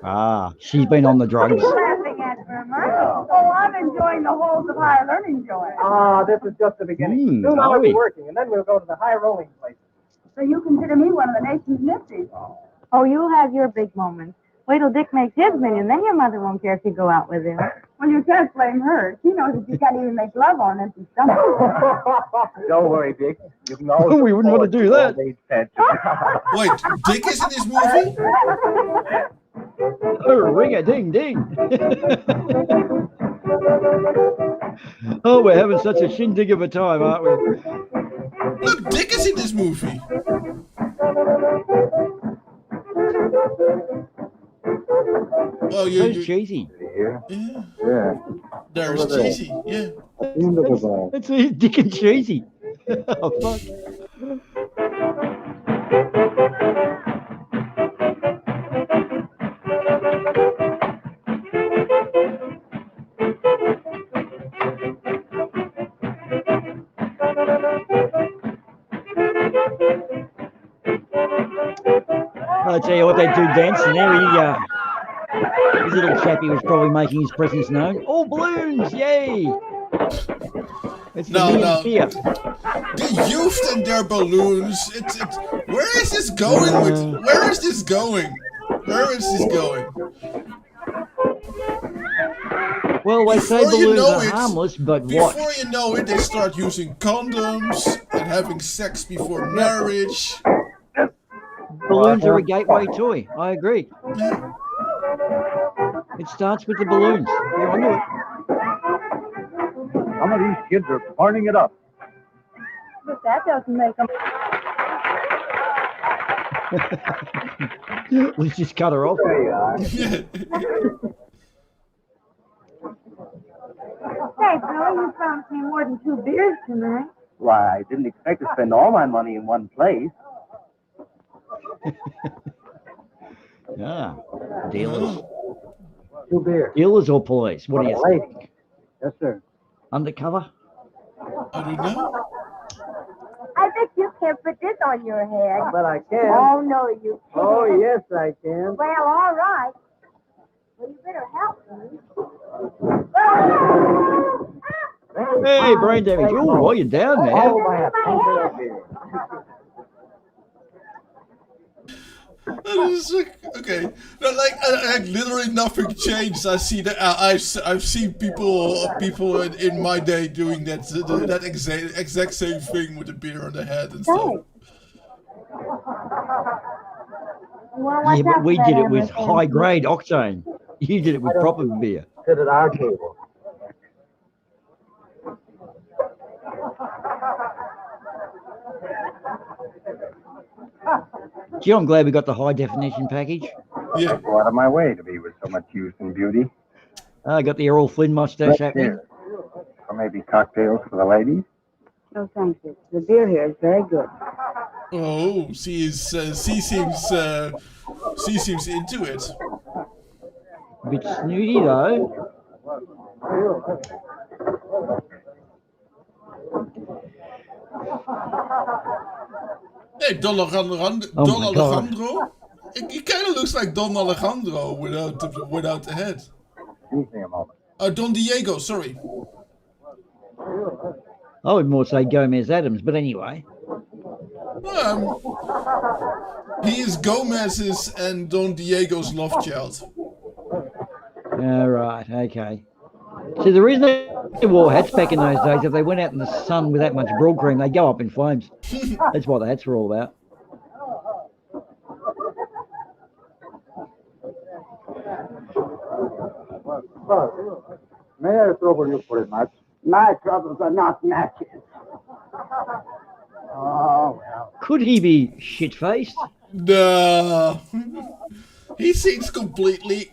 Ah, she's been on the drugs. Laughing at Irma. Oh, I'm enjoying the halls of higher learning, Joy. Ah, this is just the beginning. Soon I'll be working, and then we'll go to the high rolling places. So you consider me one of the nation's nifties? Oh, you'll have your big moments. Wait till Dick makes his million, then your mother won't care if you go out with him. Well, you can't blame her. She knows that you can't even make love on an empty stomach. Don't worry, Dick. You can always We wouldn't want to do that. Wait, Dick is in this movie? Oh, ring-a-ding-ding. Oh, we're having such a shindig of a time, aren't we? Look, Dick is in this movie. Oh, So cheesy. Yeah. There's cheesy. Yeah. It's Dick and cheesy. Oh, fuck. I'll tell you what, they do dancing there. His little chappie was probably making his presence known. All balloons, yay! It's No. Beer. The youth and their balloons. It's. Where is this going? Where is this going? Where is this going? Well, they say Before you balloons know are it- harmless, but what? Before you know it, they start using condoms and having sex before marriage. Balloons are a gateway toy. I agree. It starts with the balloons. You're onto it. Some of these kids are partying it up. But that doesn't make them... Let's just cut her off. There you are. Say, Billy, you promised me more than 2 beers tonight. Why, I didn't expect to spend all my money in one place. Ah, dealers. 2 beers. Dealers or police? What do you think? Yes, sir. Undercover? I don't know. I bet you can't put this on your head. But I can. Oh, no, you can't. Oh, yes, I can. Well, all right. Well, you better help me. Hey, brain damage. Oh, while you're down there. Oh, my beer. Okay, no, like literally nothing changed. I see that I've seen people in my day doing that exact same thing with a beer on the head and stuff. Yeah, but we did it with high grade octane. You did it with proper beer. Sit at our table. Gee, I'm glad we got the high definition package. Yeah. Go out of my way to be with so much youth and beauty. I got the Errol Flynn mustache happening. Or maybe cocktails for the ladies. No, thank you. The beer here is very good. Oh, she seems into it. A bit snooty though. Hey, Don Alejandro. He kind of looks like Don Alejandro without the head. Excuse me a moment. Don Diego, sorry. I would more say Gomez Adams, but anyway. He is Gomez's and Don Diego's love child. All right, okay. See, the reason they wore hats back in those days, if they went out in the sun with that much broad cream, they'd go up in flames. That's what the hats were all about. May I trouble you for a match? My troubles are not matches. Oh, well. Could he be shit-faced? No. He seems completely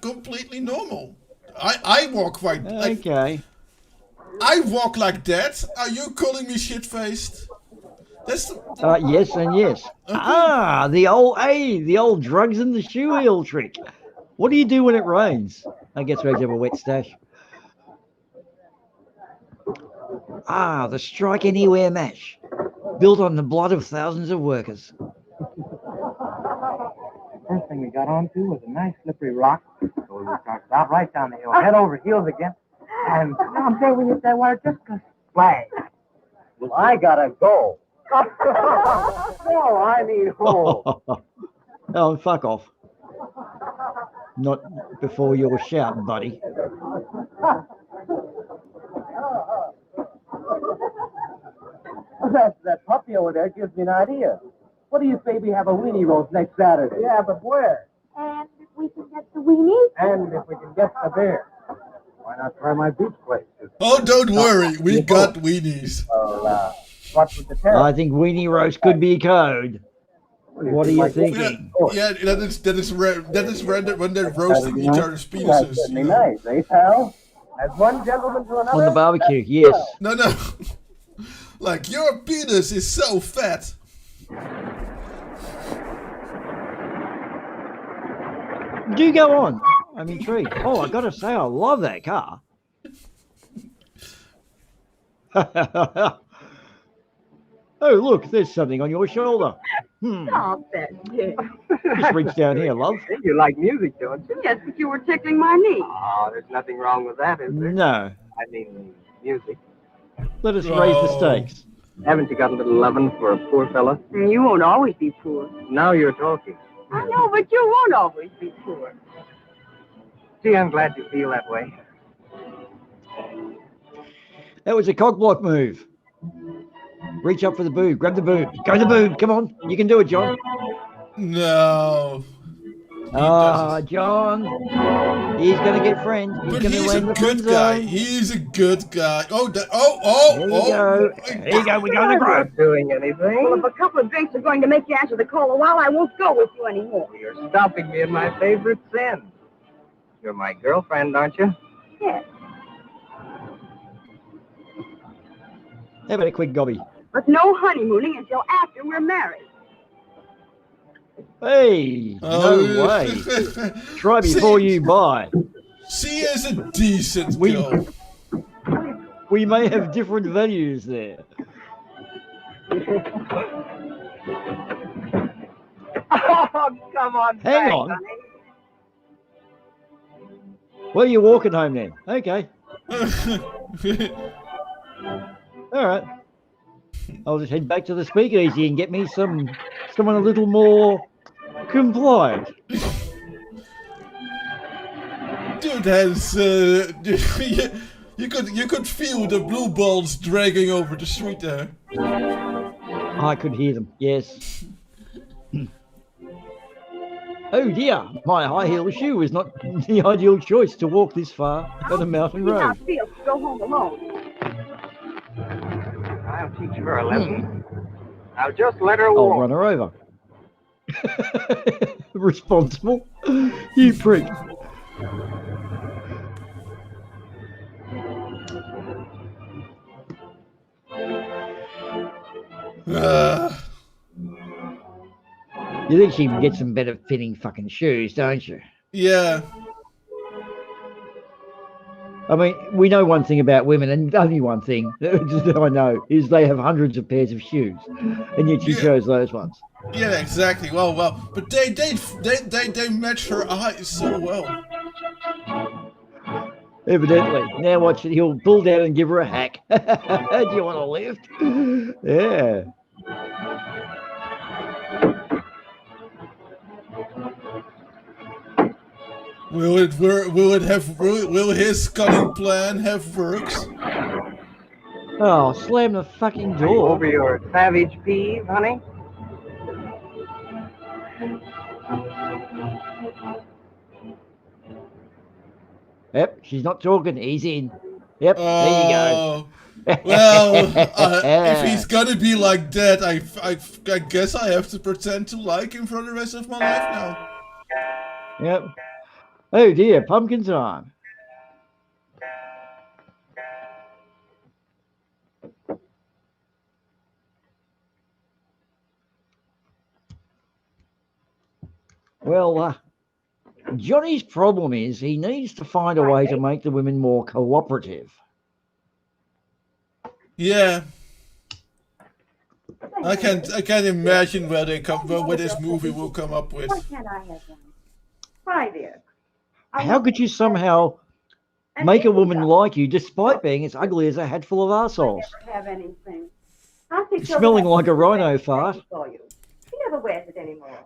normal. I walk quite like... Okay. I walk like that. Are you calling me shit-faced? That's Yes and yes. okay. The old drugs in the shoe heel trick. What do you do when it rains? I guess we have a wet stash. The strike anywhere match, built on the blood of thousands of workers. First thing we got onto was a nice slippery rock, so we started out right down the hill, head over heels again, and I'm there when you say, well, just a splash. Well, I gotta go. No, I mean home. Oh, fuck off. Not before you're shouting, buddy. That puppy over there gives me an idea. What do you say we have a weenie roast next Saturday? Yeah, but where? And if we can get the weenies? And if we can get the beer. Why not try my beach place? Oh, don't worry. We got weenies. What's with the terror? I think weenie roast could be code. What are you thinking? Yeah, that is when they're roasting each other's penises. That's nice, eh, pal? As one gentleman to another. On the barbecue, yes. No. Like, your penis is so fat. Do go on. I'm intrigued. Oh, I gotta say, I love that car. Oh, look, there's something on your shoulder. Stop that, Dick. Just reach down here, love. You like music, don't you? Yes, but you were tickling my knee. Oh, there's nothing wrong with that, is there? No. I mean, music. Let us raise the stakes. Haven't you got a little lovin' for a poor fella? And you won't always be poor. Now you're talking. I know, but you won't always be poor. Gee, I'm glad you feel that way. That was a cockblock move. Reach up for the boob. Grab the boob. Go to the boob. Come on. You can do it, John. No. John. He's going to get friend. But he's a good guy. He's a good guy. Oh, There you go. There you go. We got the group. Not doing anything. Well, if a couple of drinks are going to make you answer the call a while, I won't go with you anymore. You're stopping me in my favorite sin. You're my girlfriend, aren't you? Yes. How about a quick gobby? But no honeymooning until after we're married. Hey, no way. Try before you buy. She is a decent girl. We may have different values there. Oh, come on. Hang on. Well, you're walking home then. Okay. All right. I'll just head back to the speakeasy and get me someone a little more compliant. Dude has you could feel the blue balls dragging over the street there. I could hear them. Yes. Oh dear, my high heel shoe is not the ideal choice to walk this far on a mountain See how road. it feels to go home alone. I'll teach her a lesson. I'll just let her I'll walk. run her over. Responsible? You prick. You think she can get some better fitting fucking shoes, don't you? Yeah. I mean, we know one thing about women, and only one thing that I know is they have hundreds of pairs of shoes, and yet she chose those ones. Yeah, exactly. Well, but they match her eyes so well. Evidently. Now watch it. He'll pull down and give her a hack. Do you want a lift? Yeah. Will it work? Will his cunning plan have works? Oh, slam the fucking door. Over your savage peas, honey? Yep, she's not talking. He's in. Yep, there you go. Well, if he's gonna be like that, I guess I have to pretend to like him for the rest of my life now. Yep. Oh dear, pumpkin time. Well, Johnny's problem is he needs to find a way to make the women more cooperative. Yeah. I can't imagine where this movie will come up with. Why can't I have one? Why, dear? How could you somehow make a woman like you despite being as ugly as a hat full of arseholes? Never have anything. Smelling like a rhino fart. He never wears it anymore.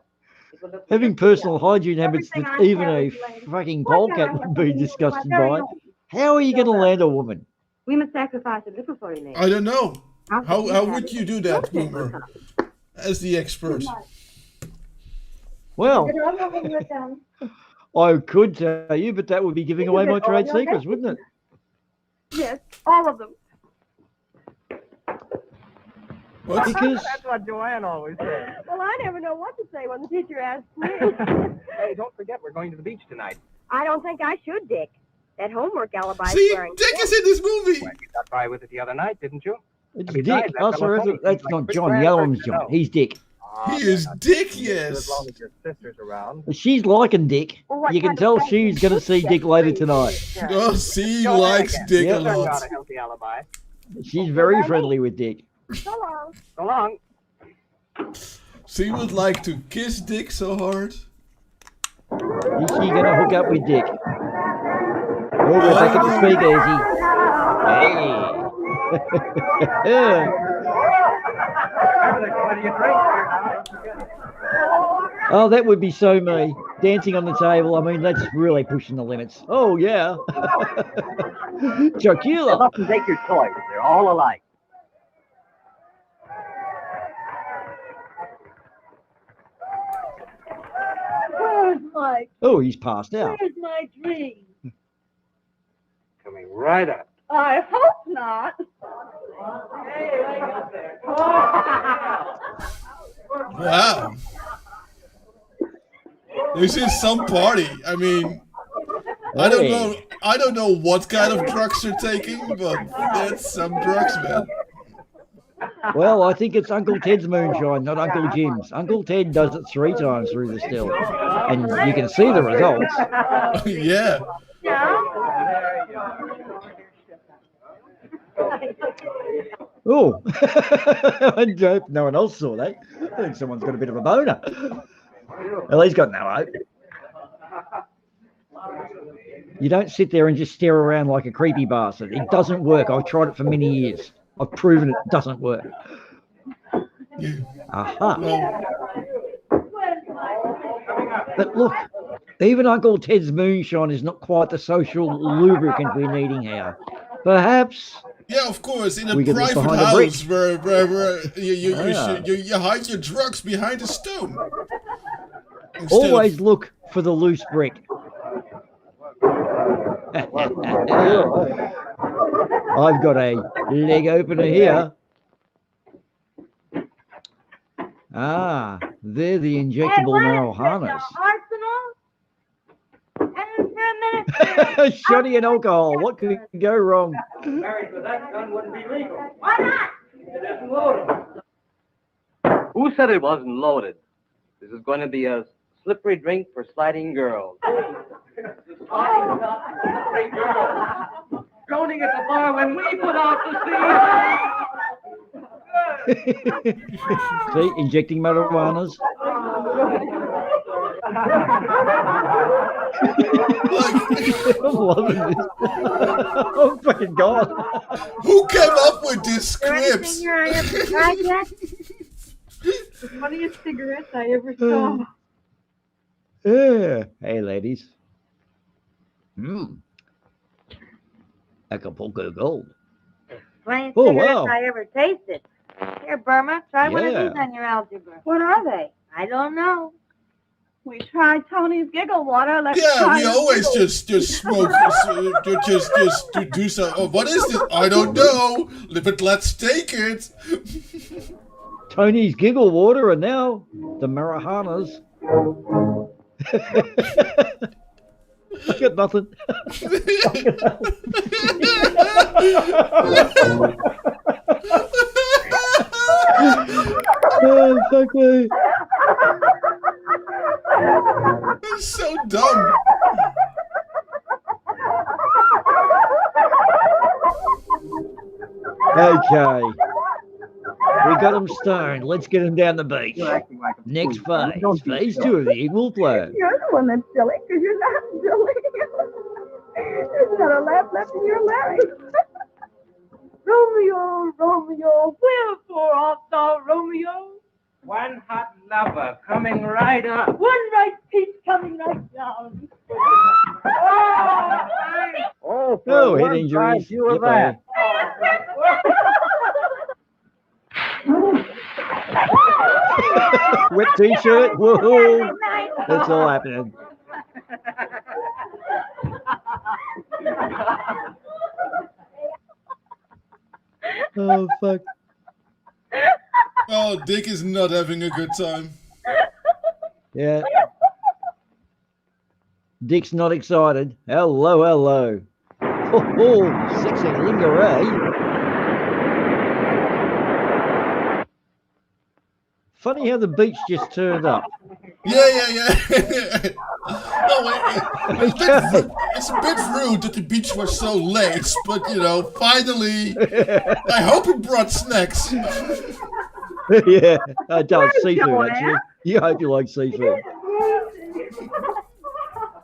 Having personal hygiene habits that even a fucking polecat would be disgusted by. How are you going to land a woman? We must sacrifice a little for you, I don't know. How would you do that, Boomer? As the expert. Well, I could tell you, but that would be giving away my trade secrets, wouldn't it? Yes, all of them. What? Because That's what Joanne always says. Well, I never know what to say when the teacher asks me. Hey, don't forget, we're going to the beach tonight. I don't think I should, Dick. That homework alibi is See, wearing. Dick is in this movie. Well, you got by with it the other night, didn't you? it's Besides, Dick. that Oh, fellow sorry, Tony that's seems like not a good John. The other person one's to John. know. He's Dick. He is Dick, As yes. long as your sister's around. She's liking Dick. Well, what You can kind of tell thing she's is going to this see yet? Dick later tonight. Oh, she Go ahead likes again. Dick a Turned out lot. a healthy alibi. She's very friendly with Dick. So long. So long. She would like to kiss Dick so hard. Is she going to hook up with Dick? Oh, we're back at the speakeasy. Hey. What do you drink here now? Oh, that would be so me. Dancing on the table. I mean, that's really pushing the limits. Oh, yeah. Chocula. Up and take your choice. They're all alike. Where's my, Oh, he's passed out. where's my dream? Coming right up. I hope not. Wow. This is some party. I mean, I don't know what kind of drugs you're taking, but that's some drugs, man. Well, I think it's Uncle Ted's moonshine, not Uncle Jim's. Uncle Ted does it 3 times through the still. And you can see the results. Yeah. Oh, I hope no one else saw that. I think someone's got a bit of a boner. Well, he's got no hope. You don't sit there and just stare around like a creepy bastard. It doesn't work. I've tried it for many years. I've proven it doesn't work. Aha. But look, even Uncle Ted's moonshine is not quite the social lubricant we're needing here. Perhaps. Yeah, of course, in a We get this private behind a house brick. where you hide your drugs behind a stone. Instead of- Always look for the loose brick. I've got a leg opener here. Ah, they're the injectable marijuanas. Arsenal? And for a minute. Shoddy and alcohol. What could go wrong? Married with that gun wouldn't be legal. Why not? It isn't loaded. Who said it wasn't loaded? This is going to be a slippery drink for sliding girls. Slippery girls. Droning at the bar when we put out the scene. See, injecting marijuanas. I'm loving this. Oh, fucking God. Who came up with this Is there script? anything here I haven't tried yet? The funniest cigarettes I ever saw. Yeah. Hey, ladies. Acapulco Gold. Funniest Oh, cigarettes wow. I ever tasted. Here, Burma, try one of Yeah. these on your algebra. What are they? I don't know. We tried Tony's giggle water. Let's Yeah, try we the always giggle. just smoke, just to do so. Oh, what is this? I don't know, but let's take it. Tony's giggle water, and now the marijuanas. I got nothing. Oh, fuck me. He's so dumb. Okay. We got him stoned. Let's get him down the beach. Next phase. Phase 2 of the Eagle Plan. You're the one that's silly, because you're not silly. There's not a laugh left in your larynx. Romeo, Romeo, wherefore art thou Romeo? One hot lover coming right up. One right piece coming right down. Oh, Oh, head injuries. You were Yep, that. Wet t-shirt. Woohoo. That's all happening. Oh, fuck. Oh, Dick is not having a good time. Yeah. Dick's not excited. Hello, hello. Oh, sexy lingerie. Funny how the beach just turned up. Yeah. It's a bit rude that the beach was so late, but you know, finally, I hope it brought snacks. Yeah, I don't seafood actually. You hope you like seafood.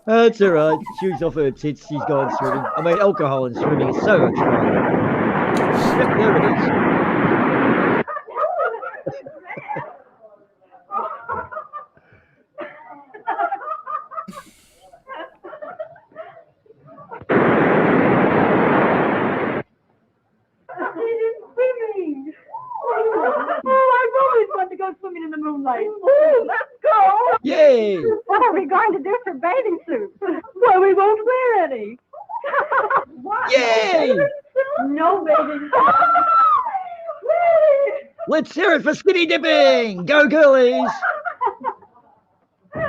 That's all right. Shoes off her tits. She's gone swimming. I mean, alcohol and swimming is so much fun. Yep, there it is. Swimming. Oh, I've always wanted to go swimming in the moonlight. Oh, let's go. Yay! What are we going to do for bathing suits? Well, we won't wear any. What? Yay! No bathing suits. Let's hear it for skinny dipping! Go girlies!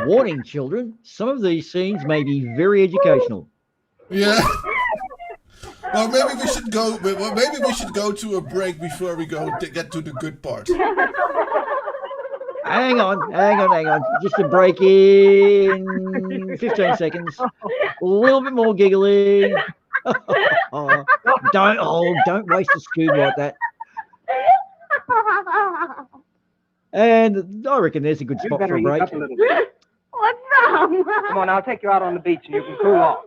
Warning, children, some of these scenes may be very educational. Yeah. Well, maybe we should go. Well, maybe we should go to a break before we go to get to the good part. Hang on. Just a break in 15 seconds. A little bit more giggling. Don't waste a scoop like that. And I reckon there's a good spot for a break. What's wrong? Come on, I'll take you out on the beach and you can cool off.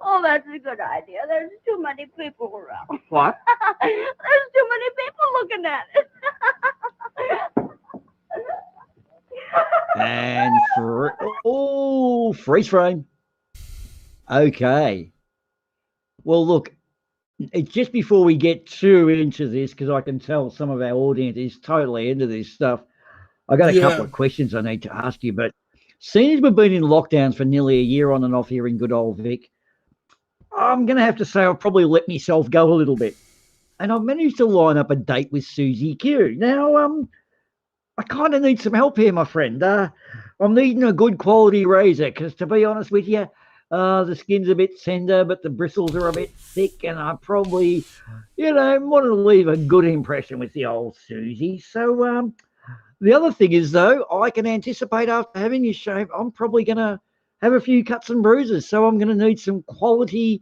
Oh, that's a good idea. There's too many people around. What? There's too many people looking at it. And freeze frame. Okay. Well, look, it's just before we get too into this, because I can tell some of our audience is totally into this stuff. I got a couple of questions I need to ask you, but seeing as we've been in lockdowns for nearly a year on and off here in good old Vic, I'm going to have to say I've probably let myself go a little bit. And I've managed to line up a date with Susie Q. Now, I kind of need some help here, my friend. I'm needing a good quality razor because, to be honest with you, the skin's a bit tender, but the bristles are a bit thick, and I probably, want to leave a good impression with the old Susie. So, the other thing is, though, I can anticipate after having you shave, I'm probably going to have a few cuts and bruises. So I'm going to need some quality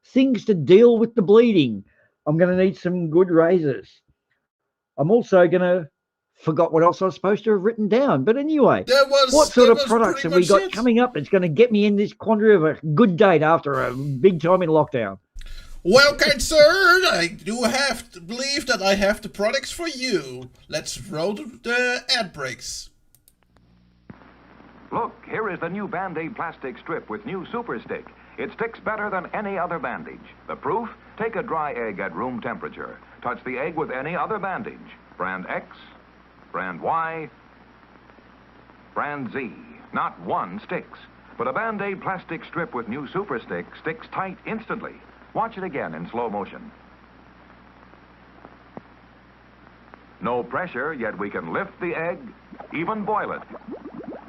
things to deal with the bleeding. I'm going to need some good razors. I'm also going to forgot what else I was supposed to have written down. But anyway, what sort of products have we got coming up that's going to get me in this quandary of a good date after a big time in lockdown? Well, kind sir, I do have to believe that I have the products for you. Let's roll the ad breaks. Look, here is the new Band-Aid plastic strip with new Super Stick. It sticks better than any other bandage. The proof? Take a dry egg at room temperature. Touch the egg with any other bandage. Brand X, brand Y, brand Z. Not one sticks. But a Band-Aid plastic strip with new Super Stick sticks tight instantly. Watch it again in slow motion. No pressure, yet we can lift the egg, even boil it.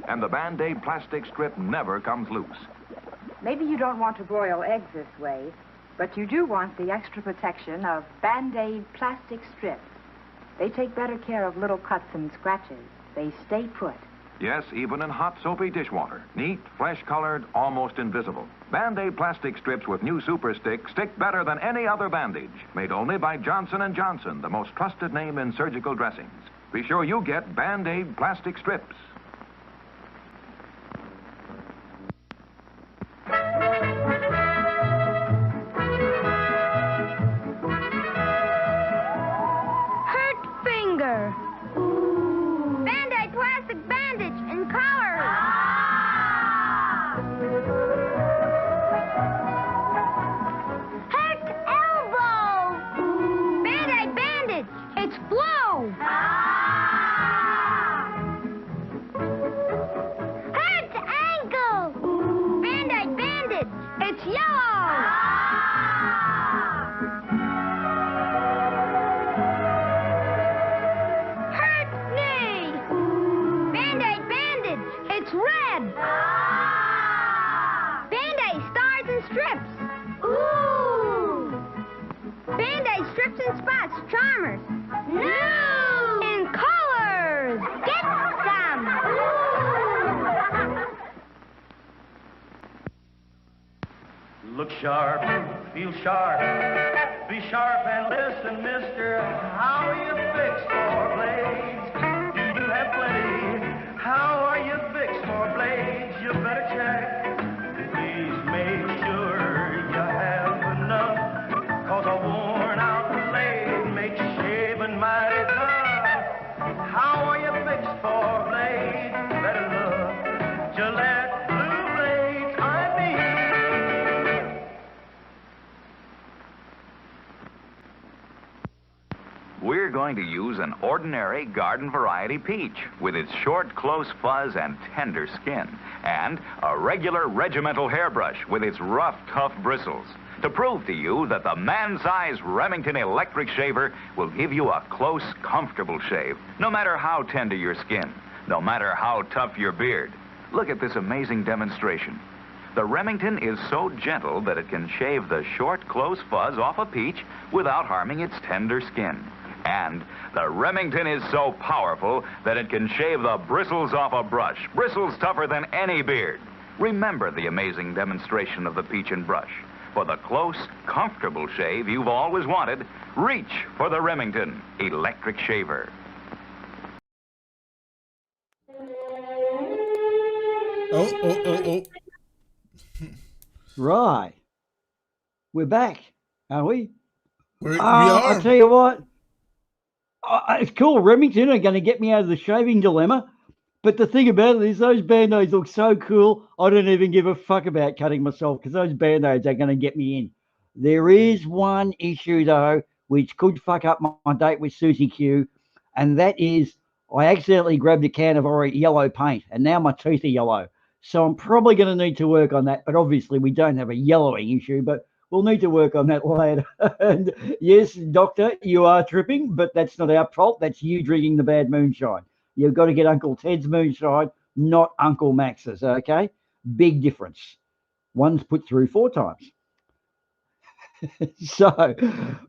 And the Band-Aid plastic strip never comes loose. Maybe you don't want to broil eggs this way, but you do want the extra protection of Band-Aid plastic strips. They take better care of little cuts and scratches. They stay put. Yes, even in hot, soapy dishwater. Neat, flesh-colored, almost invisible. Band-Aid plastic strips with new Super Stick stick better than any other bandage. Made only by Johnson & Johnson, the most trusted name in surgical dressings. Be sure you get Band-Aid plastic strips. Hurt finger. Band-Aid plastic bandage in color. Hurt elbow. Band-Aid bandage. It's blue. Hurt ankle. Band-Aid bandage. It's yellow. Hurt knee. Band-Aid bandage. It's red. Band-Aid stars and strips. Ooh. Band-Aid strips and spots. Charmers. New. In colors. Get some. Look sharp, feel sharp, be sharp and listen, mister. How are you fixed for blades? Do you have plenty? How are you fixed for blades? You better check. Please make sure you have enough, 'cause a worn out blade makes shaving mighty tough. How are you fixed for blades? Better look, Gillette Blue Blades, I mean. We're going to use an ordinary garden variety peach with its short, close fuzz and tender skin, and a regular regimental hairbrush with its rough, tough bristles, to prove to you that the man-size Remington electric shaver will give you a close, comfortable shave, no matter how tender your skin, no matter how tough your beard. Look at this amazing demonstration. The Remington is so gentle that it can shave the short, close fuzz off a peach without harming its tender skin. And the Remington is so powerful that it can shave the bristles off a brush, bristles tougher than any beard. Remember the amazing demonstration of the peach and brush. For the close, comfortable shave you've always wanted, reach for the Remington electric shaver. Oh. Right. We're back, are we? We are. I'll tell you what. It's cool. Remington are going to get me out of the shaving dilemma. But the thing about it is those Band-Aids look so cool, I don't even give a fuck about cutting myself because those Band-Aids are going to get me in. There is one issue, though, which could fuck up my date with Susie Q, and that is I accidentally grabbed a can of yellow paint, and now my teeth are yellow. So I'm probably going to need to work on that. But obviously, we don't have a yellowing issue, but we'll need to work on that later. And yes, doctor, you are tripping, but that's not our fault. That's you drinking the bad moonshine. You've got to get Uncle Ted's moonshine, not Uncle Max's, okay? Big difference. One's put through 4 times. So,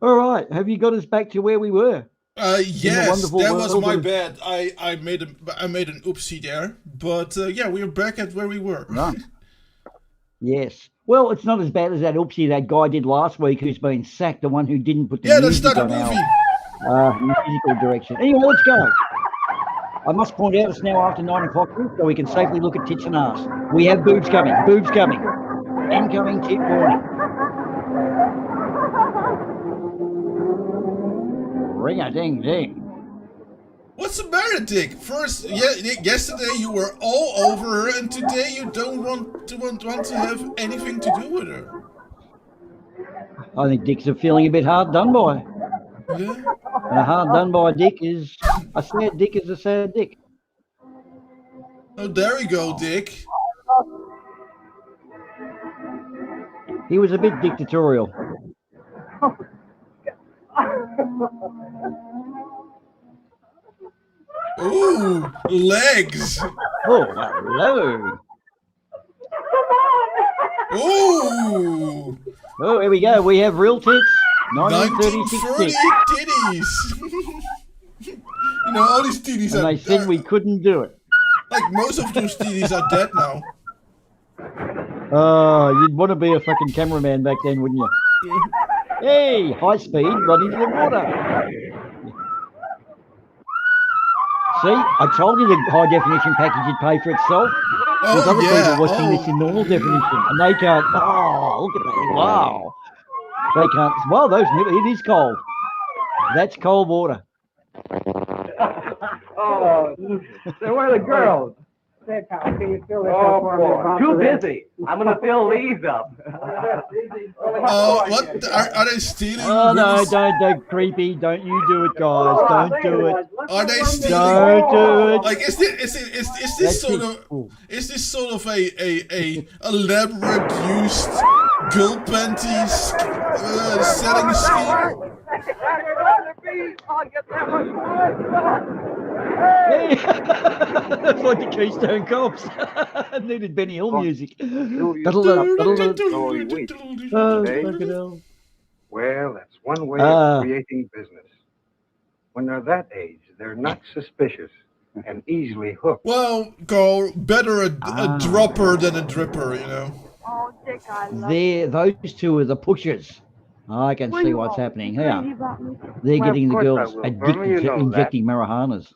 all right. Have you got us back to where we were? Yes, that was my bad. I made an oopsie there. But yeah, we're back at where we were. Right. Yes. Well, it's not as bad as that oopsie that guy did last week who's been sacked, the one who didn't put the music that's not on a movie. our musical direction. Anyway, let's go. I must point out it's now after 9 o'clock, so we can safely look at tits and arse. We have boobs coming. Boobs coming. Incoming tit warning. Ring-a-ding-ding. What's the matter, Dick? First, yesterday you were all over her, and today you don't want to have anything to do with her. I think Dick's feeling a bit hard done by. Yeah. And a hard done by dick is a sad dick is a sad dick. Oh, there we go, Dick. He was a bit dictatorial. Ooh, legs. Oh, hello. Ooh. Oh, here we go. We have real tits. 1930 titties. You know, all these titties and they said we couldn't do it. Like most of those TVs are dead now. Oh, you'd want to be a fucking cameraman back then, wouldn't you? Hey, high speed, run into the water. See, I told you the high definition package would pay for itself. There's other people watching this in normal definition, and they can't. Oh, look at that! Wow, they can't. Well, it is cold. That's cold water. Oh, so where are the girls? Say, pal, can you fill this up for me? Too busy. I'm going to fill these up. Oh, what? Are they stealing? Oh, no, don't, creepy. Don't you do it, guys. Don't do it. Are they stealing? Don't do it. Like, is this sort of a elaborate used girl panties selling scheme? Hey. That's like the Keystone Cops. Needed Benny Hill music. Well, that's one way of creating business. When they're that age, they're not suspicious and easily hooked. Well, Carl, better a dropper than a dripper, you know. Oh, Dick, I love Those two are the pushers. I can see what's happening here. They're getting the girls addicted to injecting marijuanas.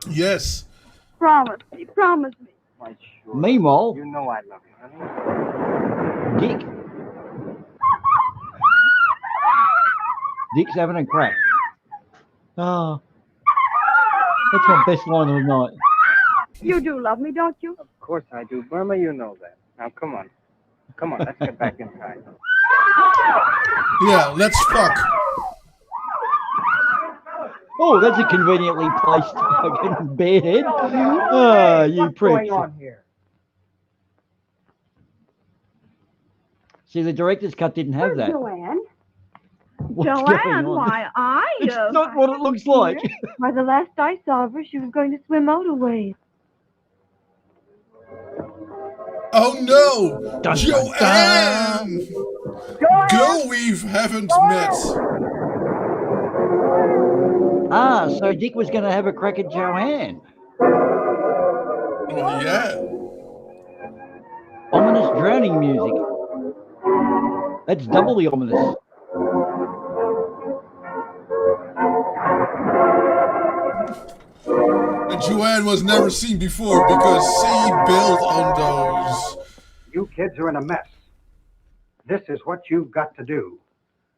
Yes. Promise me. Why, sure. Meanwhile, You know I love you, honey. Dick's having a crack. Oh, that's my best line of the night. You do love me, don't you? Of course I do. Burma, you know that. Now, come on. Come on, let's get back inside. Yeah, let's fuck. Oh, that's a conveniently placed fucking bed. Oh, you prick. What's going on here? See, the director's cut didn't have that. Joanne? What's going Joanne, on? why, It's not what it looks like. Why, the last I saw of her, she was going to swim out a ways. Oh no! Dun, Joanne! Girl we haven't met. Ah, so Dick was going to have a crack at Joanne. Oh, yeah. Ominous drowning music. That's doubly ominous. And Joanne was never seen before because she built on those. You kids are in a mess. This is what you've got to do.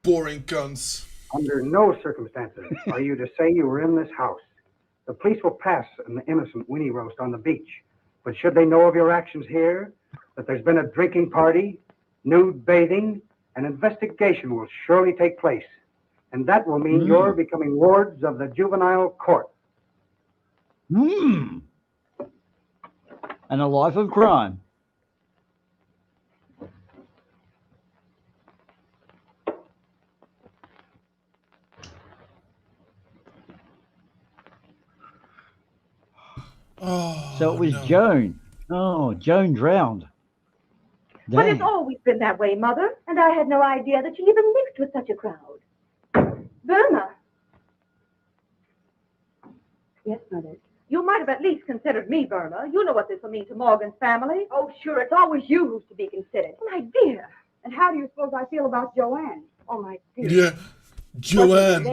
Boring cunts. Under no circumstances are you to say you were in this house. The police will pass an innocent Winnie roast on the beach. But should they know of your actions here, that there's been a drinking party, nude bathing, an investigation will surely take place. And that will mean you're becoming wards of the juvenile court. And a life of crime. Oh, So it was no. Joan. Oh, Joan drowned. But it's Dang. always been that way, Mother, and I had no idea that you even mixed with such a crowd. Burma. Yes, Mother. You might have at least considered me, Burma. You know what this will mean to Morgan's family. Oh, sure, it's always you who's to be considered. My dear. And how do you suppose I feel about Joanne? Oh, my dear. Yeah, Joanne.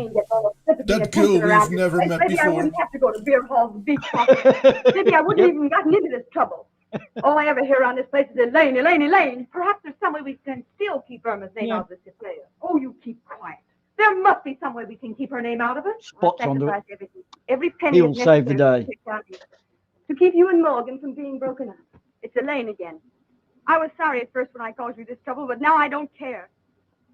That girl we've never met Maybe I before. wouldn't have to go to beer halls and beach parties. Maybe I wouldn't even gotten into this trouble. All I ever hear around this place is Elaine, Elaine, Elaine. Perhaps there's some way we can still keep Irma's name out of this display. Oh, you keep quiet. There must be some way we can keep her name out of it. Spots I'll on the- sacrifice everything. Every penny He'll is save the necessary day. to take down here. To keep you and Morgan from being broken up. It's Elaine again. I was sorry at first when I caused you this trouble, but now I don't care.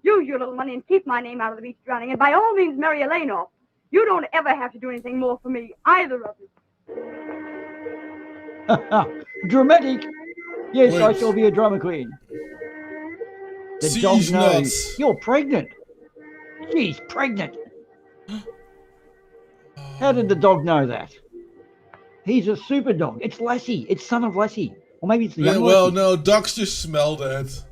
Use your little money and keep my name out of the beach drowning, and by all means marry Elaine off. You don't ever have to do anything more for me, either of you. Dramatic. Yes, I Wait. shall be a drama queen. The dog She's knows. nuts. You're pregnant. She's pregnant. How did the dog know that? He's a super dog. It's Lassie. It's son of Lassie. Or maybe it's the Yeah, young well, Lassie. no, dogs just smell that.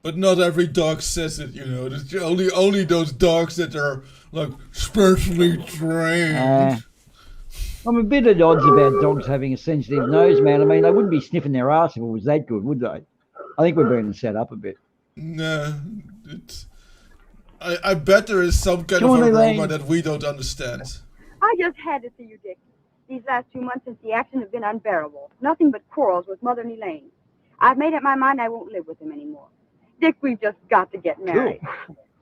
But not every dog says it, you know. There's only those dogs that are like specially trained. I'm a bit at odds about dogs having a sensitive nose, man. I mean, they wouldn't be sniffing their ass if it was that good, would they? I think we're being set up a bit. Nah, I bet there is some kind Come of on, aroma Elaine. that we don't understand. I just had to see you, Dick. These last 2 months since the accident have been unbearable. Nothing but quarrels with Mother and Elaine. I've made up my mind I won't live with him anymore. Dick, we've just got to get married.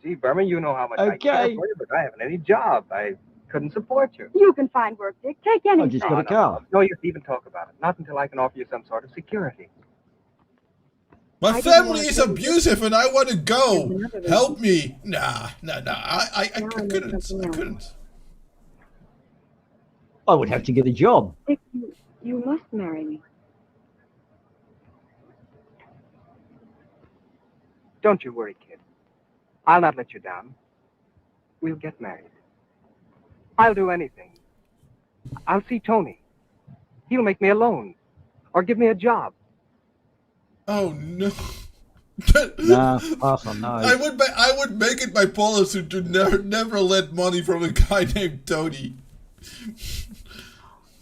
Gee, Burma, you know how much I care Okay. for you, but I haven't any job. I couldn't support you. You can find work, Dick. Take anything. I just got a car. No use to even talk about it. Not until I can offer you some sort of security. My family is abusive and I want to go. Help me. Nah. I couldn't. I would have to get a job. Dick, you must marry me. Don't you worry, kid. I'll not let you down. We'll get married. I'll do anything. I'll see Tony. He'll make me a loan. Or give me a job. Oh no. Nah, pass on, no. I would make it my policy to never let money from a guy named Tony.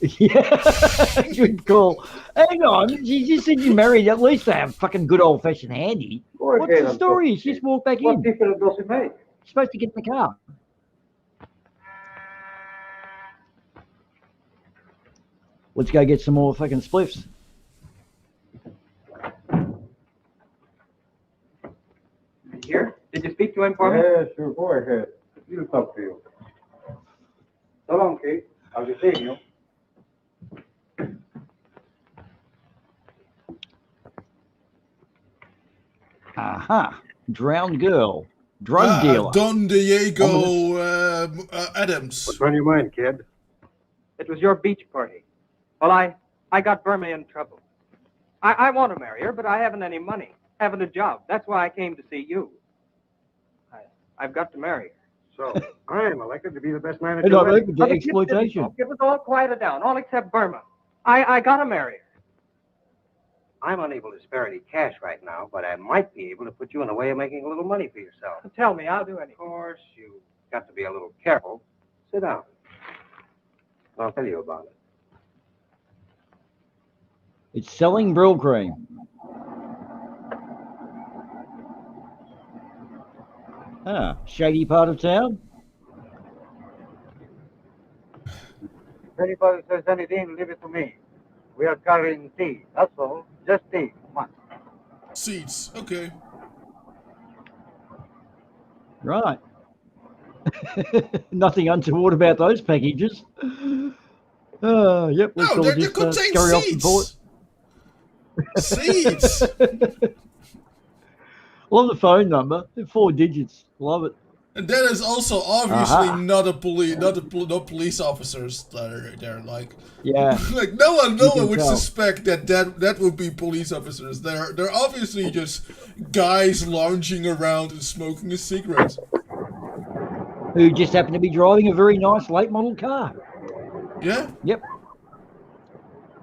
Yeah, good call. Hang on, you just said you married. At least they have fucking good old fashioned handy. What's the story? She just walked back in. What difference does it make? She's supposed to get in the car. Let's go get some more fucking spliffs. Here? Did you speak to him for me? Yeah, sure. Go ahead. He'll talk to you. So long, Kate. I'll be seeing you. Aha. Drowned girl. Drug dealer. Don Diego Adams. What's on your mind, kid? It was your beach party. Well, I got Burma in trouble. I want to marry her, but I haven't any money. Haven't a job. That's why I came to see you. I've got to marry her. So, I am elected to be the best man at Hey, your no, wedding. the exploitation. It was all quieted down, all except Burma. I got to marry her. I'm unable to spare any cash right now, but I might be able to put you in a way of making a little money for yourself. Tell me, I'll do anything. Of course, you've got to be a little careful. Sit down. I'll tell you about it. It's selling Brill cream. Ah, shady part of town. If anybody says anything, leave it to me. We are carrying tea. That's all. Just tea. Come on. Seats. Okay. Right. Nothing untoward about those packages. Yep, let's No, all they just contain scurry off the port. Seats. Love the phone number. 4 digits. Love it. And that is also obviously not a police, no police officers that are there. Like, yeah, like no one would tell. suspect that would be police officers. They're obviously just guys lounging around and smoking a cigarette. Who just happen to be driving a very nice late model car. Yeah. Yep.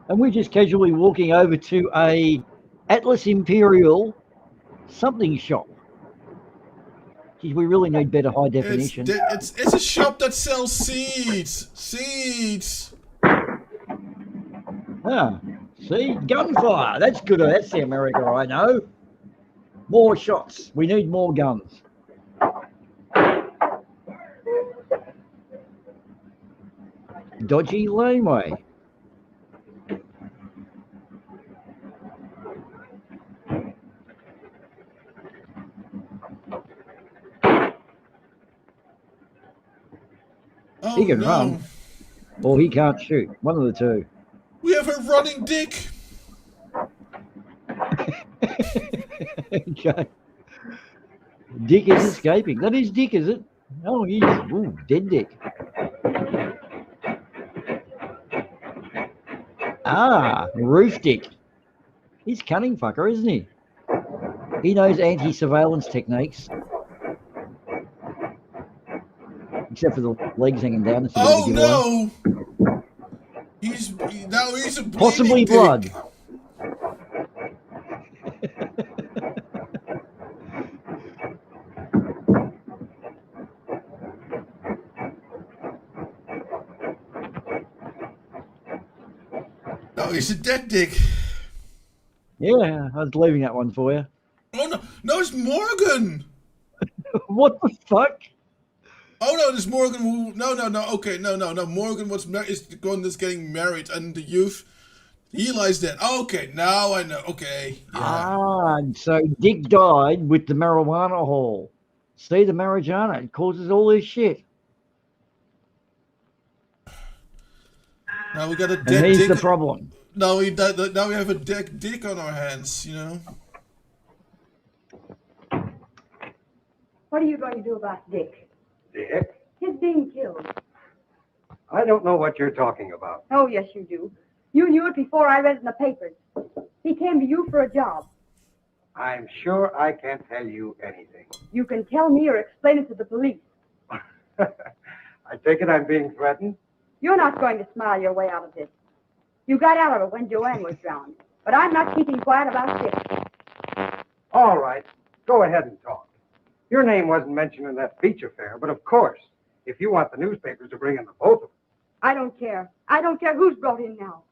And we're just casually walking over to a Atlas Imperial something shop. Geez, we really need better high definition. It's a shop that sells seeds. Seeds. Ah, see, gunfire. That's good. That's the America I know. More shots. We need more guns. Dodgy laneway. Oh, He can no. run, or he can't shoot. One of the two. We have a running dick. Okay. Dick is escaping. That is Dick, is it? Oh, he's dead Dick. Ah, Roof Dick. He's cunning fucker, isn't he? He knows anti-surveillance techniques. Except for the legs hanging down. That's a bit of a Oh giveaway. no! He's a bleeding Possibly dick. blood. Oh, he's a dead dick. Yeah, I was leaving that one for you. Oh no, no, it's Morgan. What the fuck? Oh no, it's Morgan who. No. Okay, no. Morgan is the one that's getting married, and the youth. Eli's dead. Okay, now I know. Okay. Yeah. Ah, so Dick died with the marijuana haul. See, the marijuana, it causes all this shit. Now we got a And dead he's dick. the problem. Now we have a dead dick on our hands, you know. What are you going to do about Dick? Dick? His being killed. I don't know what you're talking about. Oh, yes, you do. You knew it before I read it in the papers. He came to you for a job. I'm sure I can't tell you anything. You can tell me or explain it to the police. I take it I'm being threatened? You're not going to smile your way out of this. You got out of it when Joanne was drowned. But I'm not keeping quiet about Dick. All right. Go ahead and talk. Your name wasn't mentioned in that beach affair, but of course, if you want the newspapers to bring in the both of them. I don't care. I don't care who's brought in now.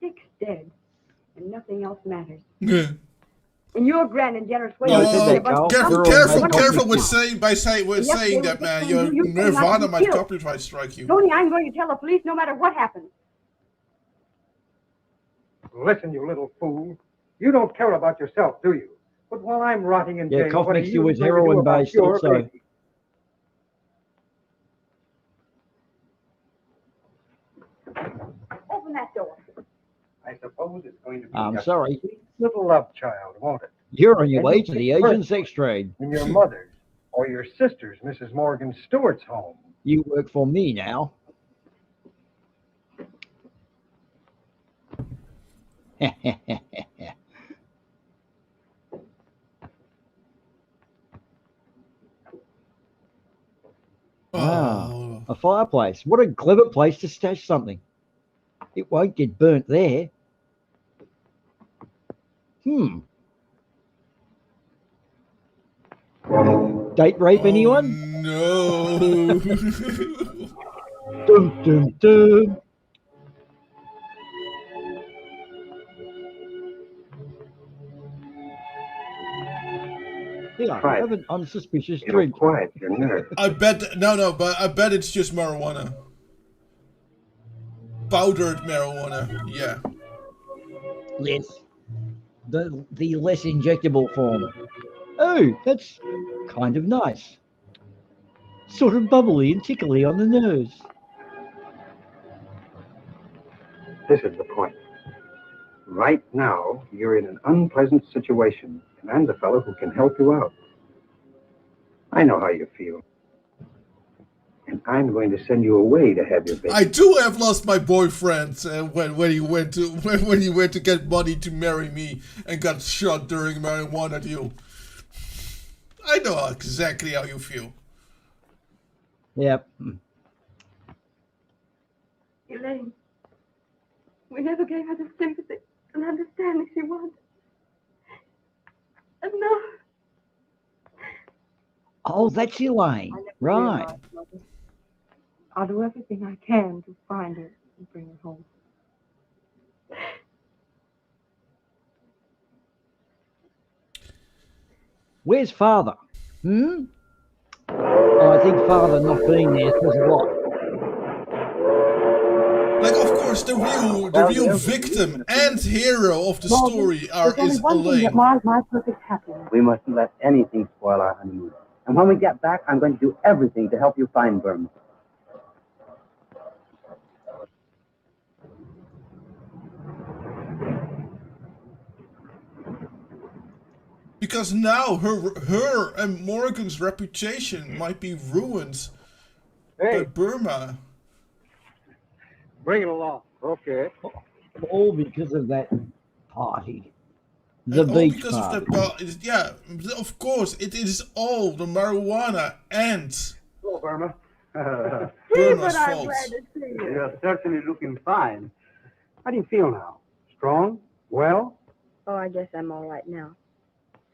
Dick's dead, and nothing else matters. Yeah. In your grand and generous way, Careful with saying that, man. Your Nirvana might copyright strike you. Tony, I'm going to tell the police no matter what happens. Listen, you little fool. You don't care about yourself, do you? But while I'm rotting in jail, cough what are mixture you was going to do heroin about based your also. baby? Open that door. I suppose it's going to be I'm a sorry. sweet little love child, won't it? You're on your And way you to the think Asian first sex trade. In your mother's or your sister's, Mrs. Morgan Stewart's home. You work for me now. Ah, a fireplace. What a clever place to stash something. It won't get burnt there. Date rape, anyone? No. Dum, dum, dum. Yeah, Try it. have an unsuspicious It'll drink. quiet your nerves. I bet but I bet it's just marijuana. Powdered marijuana. Yeah. Yes. The less injectable form. Oh, that's kind of nice. Sort of bubbly and tickly on the nose. This is the point. Right now, you're in an unpleasant situation, and I'm the fellow who can help you out. I know how you feel. And I'm going to send you away to have your baby. I too have lost my boyfriend when he went to get money to marry me and got shot during a marijuana deal. I know exactly how you feel. Yep. Elaine, we never gave her the sympathy and understanding she wanted. And now... Oh, that's Elaine. Right. I'll do everything I can to find her and bring her home. Where's Father? Oh, I think Father not being there says a lot. Like, of course, the real victim and hero of the story is Elaine. My perfect happiness. We mustn't let anything spoil our honeymoon. And when we get back, I'm going to do everything to help you find Burma. Because now her and Morgan's reputation might be ruined by Burma. Bring it along. Okay. All because of that party. The beach because party. of that yeah, of course, it is all the marijuana and Hello, Burma. Burma's fault. You're certainly looking fine. How do you feel now? Strong? Well? Oh, I guess I'm all right now.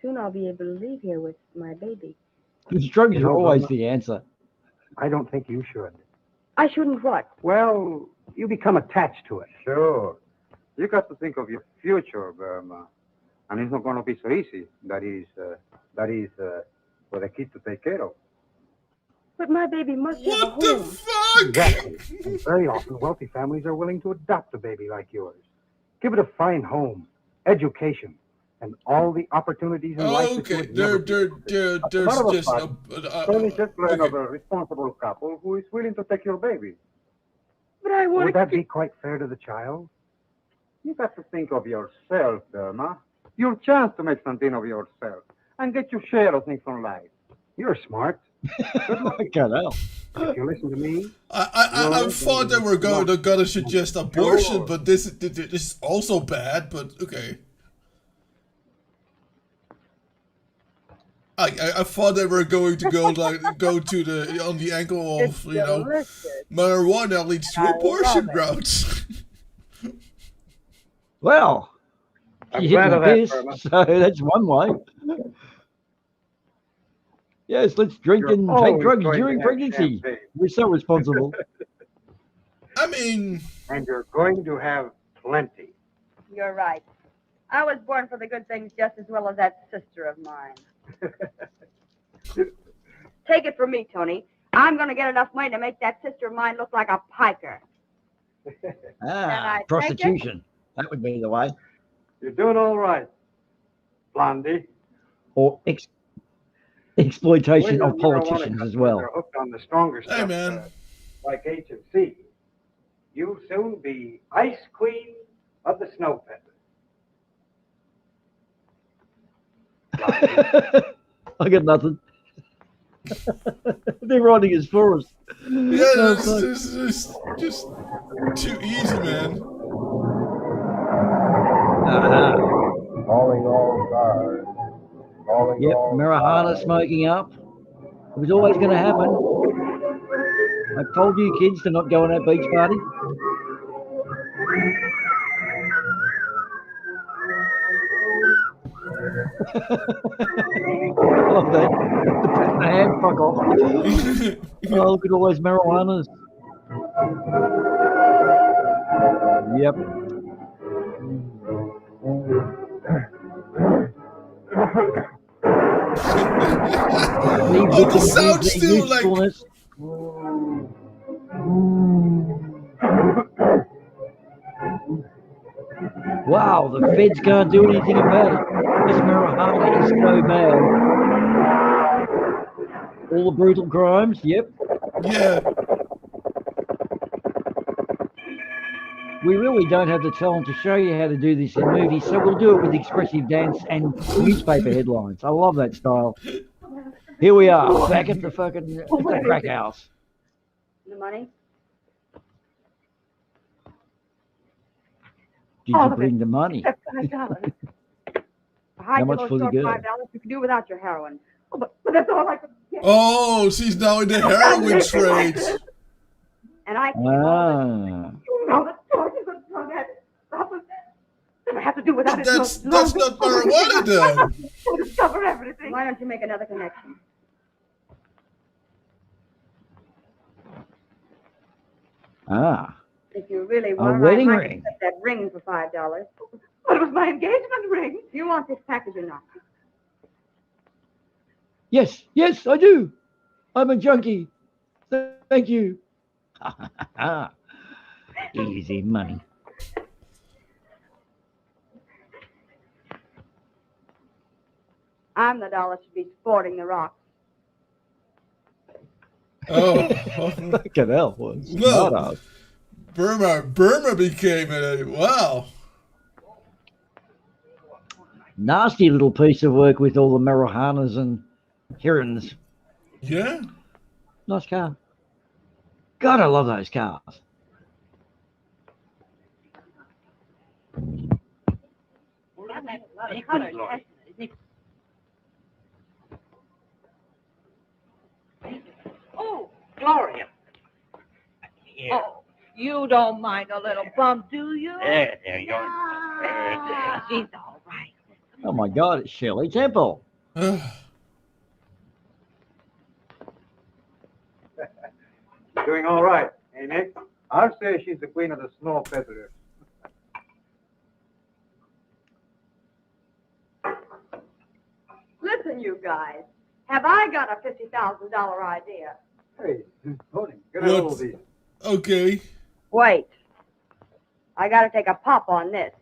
Soon I'll be able to leave here with my baby. Because drugs are always the answer. I don't think you should. I shouldn't what? Well, you become attached to it. Sure. You got to think of your future, Burma. And it's not going to be so easy. That is for the kid to take care of. But my baby must have a What the home. fuck? Exactly. And very often, wealthy families are willing to adopt a baby like yours. Give it a fine home, education, and all the opportunities in life that you Okay, would never be able to. there's Matter of just fact, Tony just learned of okay. a responsible couple who is willing to take your baby. But I want Would that be quite fair to the child? You got to think of yourself, Burma. Your chance to make something of yourself and get your share of things from life. You're smart. Get out. If you listen to me, I thought they were gonna suggest abortion, but this is also bad. But okay. I thought they were going to go to the on the angle of marijuana leads to abortion routes. Well, I'm you hit glad the of that, piss, Burma. so that's one way. Yes, let's drink You're and take always drugs going to during have pregnancy. champagne. We're so responsible. I mean, And you're going to have plenty. You're right. I was born for the good things just as well as that sister of mine. Take it from me, Tony. I'm going to get enough money to make that sister of mine look like a piker. I take Prostitution. That would be the way. You're doing all right, Blondie. Or exploitation Well, of you marijuana politicians as customers well. are hooked on the stronger Hey, stuff, man. like H&C. You'll soon be Ice Queen of the Snow Peasant. I got nothing. They're writing his for us. Yeah, Oh, this fuck. is just too easy, man. Calling all cars. Calling Yep, all marijuana cars. smoking up. It was always going to happen. I told you kids to not go on that beach party. I love that. The pat in the hand, fuck off. Oh, look at all those marijuanas. Yep. Oh, the sound's still like. Wow, the feds can't do anything about it. This marijuana is so bad. All the brutal crimes, yep. Yeah. We really don't have the talent to show you how to do this in movies, so we'll do it with expressive dance and newspaper headlines. I love that style. Here we are, back at the fucking at the crack house. The money? Did you bring the money? Except $5. How much for the girl? $5. You can do without your heroin. Oh, but that's all I could get. Oh, she's now in the heroin trade. And I keep Ah. you know the George is a drug addict. And I have to do without it. That's not marijuana, though. To discover everything. Why don't you make another connection? Ah. If you really want it, wedding I might ring. accept that ring for $5. But it was my engagement ring. You want this package or not? Yes, yes, I do. I'm a junkie. Thank you. Easy money. I'm the doll that should be sporting the rocks. Oh. Fucking hell. Well, Burma became a wow. Nasty little piece of work with all the marijuanas and herons. Yeah. Nice car. God, I love those cars. Oh, Gloria. Yeah. Oh, you don't mind a little bump, do you? There, you're. Ah, she's all right. Oh my God, it's Shirley Temple. Doing all right, eh, Nick? I'll say she's the queen of the snow peddlers. Listen, you guys. Have I got a $50,000 idea? Hey, Tony, get a hold What? of these. Okay. Wait. I got to take a pop on this.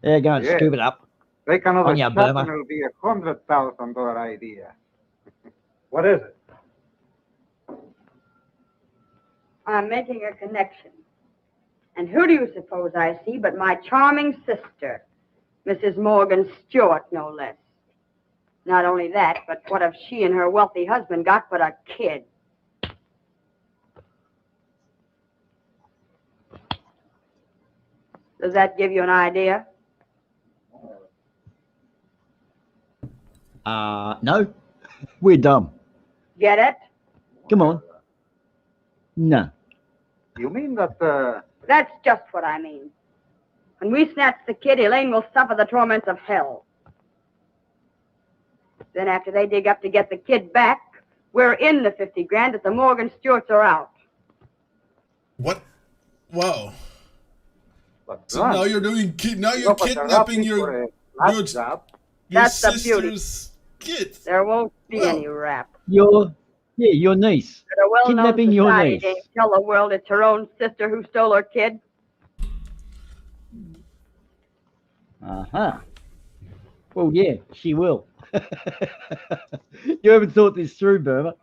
There, go and Yeah. scoop it up. Take another On your shot Burma. and it'll be $100,000 idea. What is it? I'm making a connection. And who do you suppose I see but my charming sister, Mrs. Morgan Stewart, no less. Not only that, but what have she and her wealthy husband got but a kid? Does that give you an idea? No. We're dumb. Get it? Come on. No. You mean that, That's just what I mean. When we snatch the kid, Elaine will suffer the torments of hell. Then after they dig up to get the kid back, we're in the 50 grand that the Morgan Stewarts are out. What? Wow. But So now you're doing now you're kidnapping your That's the beauty. sister's kid. There won't be any rap. Your niece. At a well-known Kidnapping your society, niece. they tell the world it's her own sister who stole her kid. Uh-huh. Well, yeah, she will. You haven't thought this through, Burma.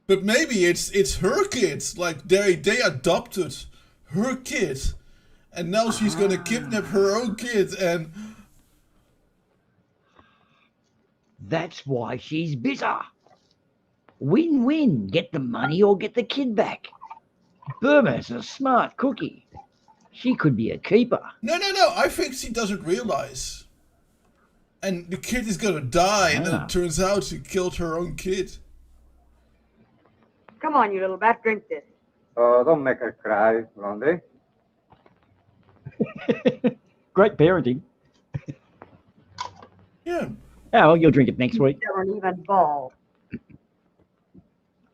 But maybe it's her kids. Like they adopted her kid, and now she's gonna kidnap her own kid. And That's why she's bitter. Win-win. Get the money or get the kid back. Burma's a smart cookie. She could be a keeper. no. I think she doesn't realize. And the kid is gonna die, and then it turns out she killed her own kid. Come on, you little bat, drink this. Oh, don't make her cry, Blondie. Great parenting. Yeah. Oh, well, you'll drink it next week. She don't even bawl.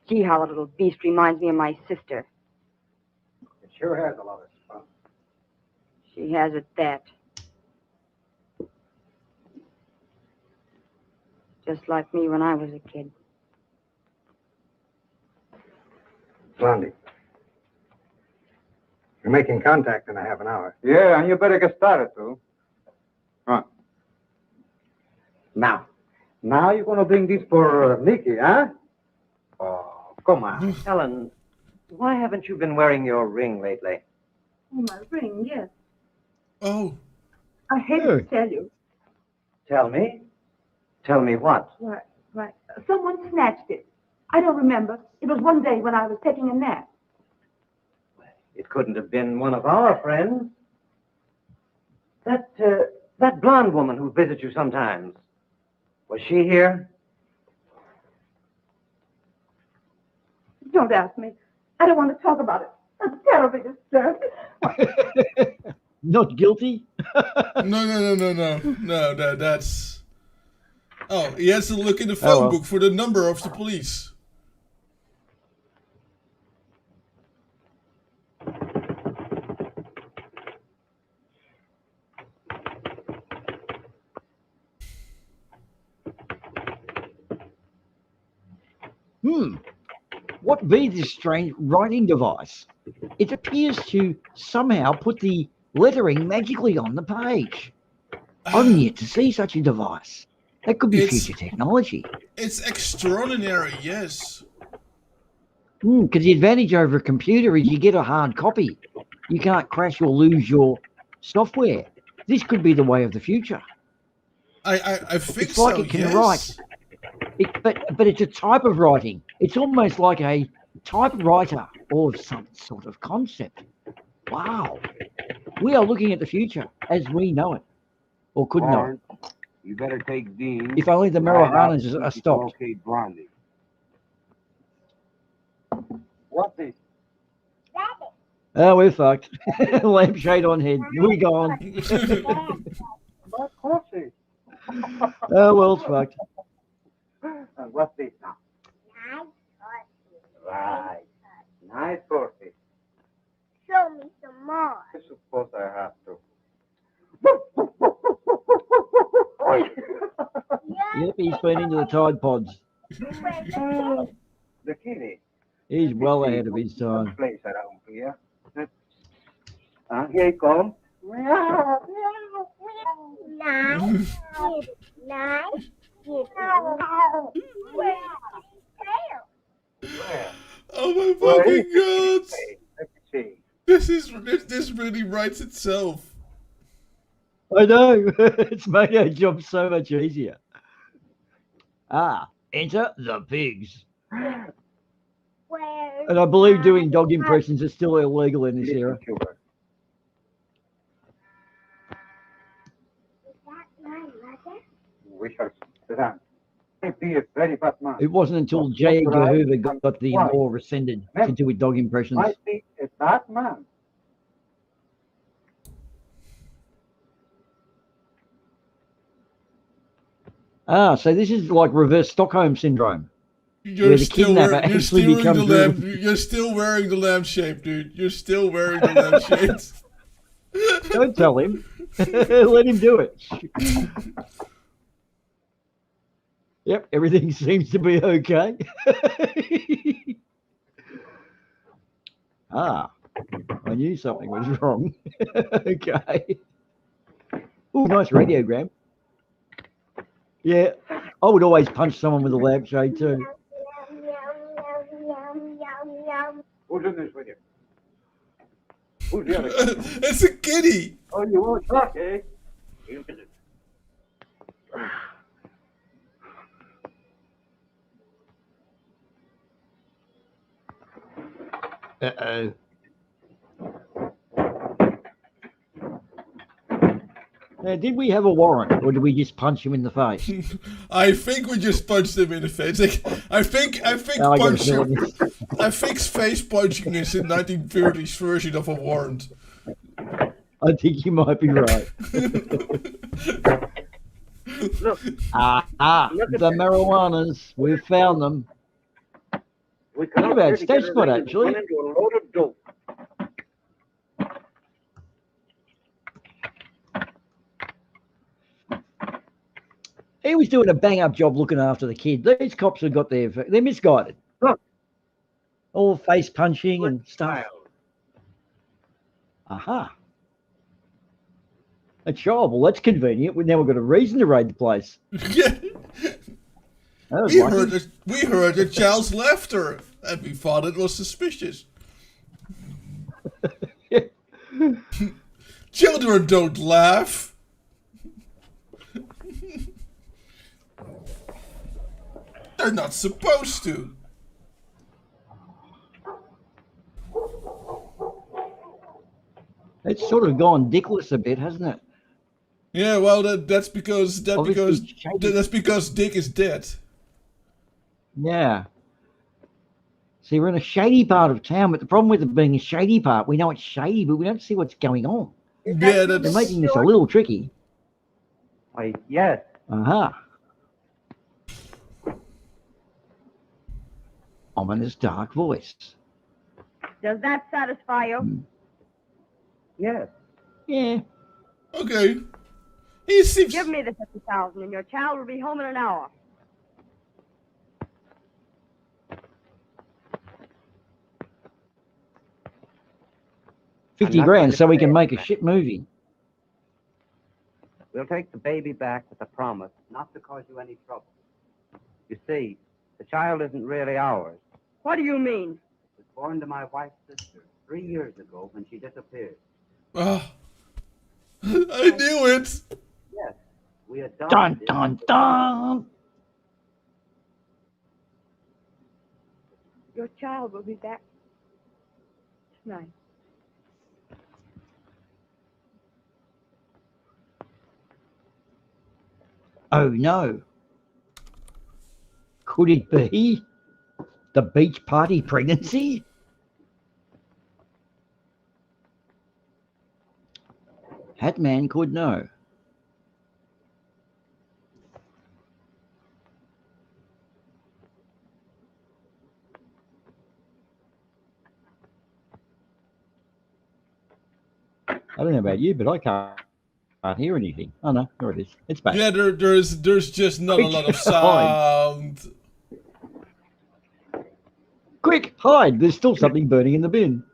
Gee, how the little beast reminds me of my sister. It sure has a lot of fun. She has at that. Just like me when I was a kid. Blondie. You're making contact in a half an hour. Yeah, and you better get started, too. Huh. Now you're going to bring this for Nikki, huh? Oh, come on. Helen, why haven't you been wearing your ring lately? Oh, my ring, yes. Oh. I hate to tell you. Tell me. Tell me what? Right. Someone snatched it. I don't remember. It was one day when I was taking a nap. It couldn't have been one of our friends. That blonde woman who visits you sometimes. Was she here? Don't ask me. I don't want to talk about it. I'm terribly disturbed. Not guilty? No, that's... Oh, he has to look in the phone book for the number of the police. What be this strange writing device? It appears to somehow put the lettering magically on the page. I'm yet to see such a device. That could be future technology. It's extraordinary, yes. Because the advantage over a computer is you get a hard copy. You can't crash or lose your software. This could be the way of the future. I think it's like so, it can yes. write. But it's a type of writing. It's almost like a typewriter or some sort of concept. Wow. We are looking at the future as we know it. Or could know it. You better take Dean. If only the marijuanas are stopped. Okay, Blondie. What the? Oh, we're fucked. Lampshade on head. We gone. Oh, well, it's fucked. What's this now? Right. Nice horses. Show me some more. I suppose I have to. he's been into the Tide Pods. The kitty. He's well ahead of his time. Place around here. Here he comes. Oh my fucking god! This really writes itself. I know. It's made our job so much easier. Enter the pigs. And I believe doing dog impressions is still illegal in this era. We shall sit down. Be a very bad man. It wasn't until J. Edgar Hoover got the law rescinded to do with dog impressions. Might be a bad man. So this is like reverse Stockholm syndrome. You're still wearing the lampshade, dude. You're still wearing the lampshade. Don't tell him. Let him do it. Yep, everything seems to be okay. I knew something was wrong. Okay. Oh, nice radiogram. Yeah, I would always punch someone with a lampshade too. Who's in this with you? Who's the other? It's a kitty. Oh, you won't talk, eh? Uh-oh. Now, did we have a warrant, or did we just punch him in the face? I think we just punched him in the face. I think face punching is in 1930s version of a warrant. I think you might be right. Look. The marijuanas. We've found them. Not a bad stage spot, actually. He was doing a bang-up job looking after the kid. These cops have got they're misguided. Look. All face punching and stuff. Aha. A child. Well, that's convenient. Now we've got a reason to raid the place. Yeah. We heard the child's laughter, and we thought it was suspicious. Children don't laugh. They're not supposed to. It's sort of gone dickless a bit, hasn't it? Yeah, well, that's because Dick is dead. Yeah. See, we're in a shady part of town, but the problem with it being a shady part, we know it's shady, but we don't see what's going on. Yeah, they're making this a little tricky. Yes. Ominous dark voice. Does that satisfy you? Yes. Yeah. Okay. He seems... Give me the 50,000 and your child will be home in an hour. $50,000 so we can make a shit movie. We'll take the baby back with a promise not to cause you any trouble. You see, the child isn't really ours. What do you mean? It was born to my wife's sister 3 years ago when she disappeared. I knew it. Yes, we adopted Dun, dun, dun. Your child will be back tonight. Oh no. Could it be the beach party pregnancy? Hatman could know. I don't know about you, but I can't Can't hear anything. Oh no, there it is. It's back. Yeah, there's just not a lot of sound. Quick, hide! There's still something burning in the bin.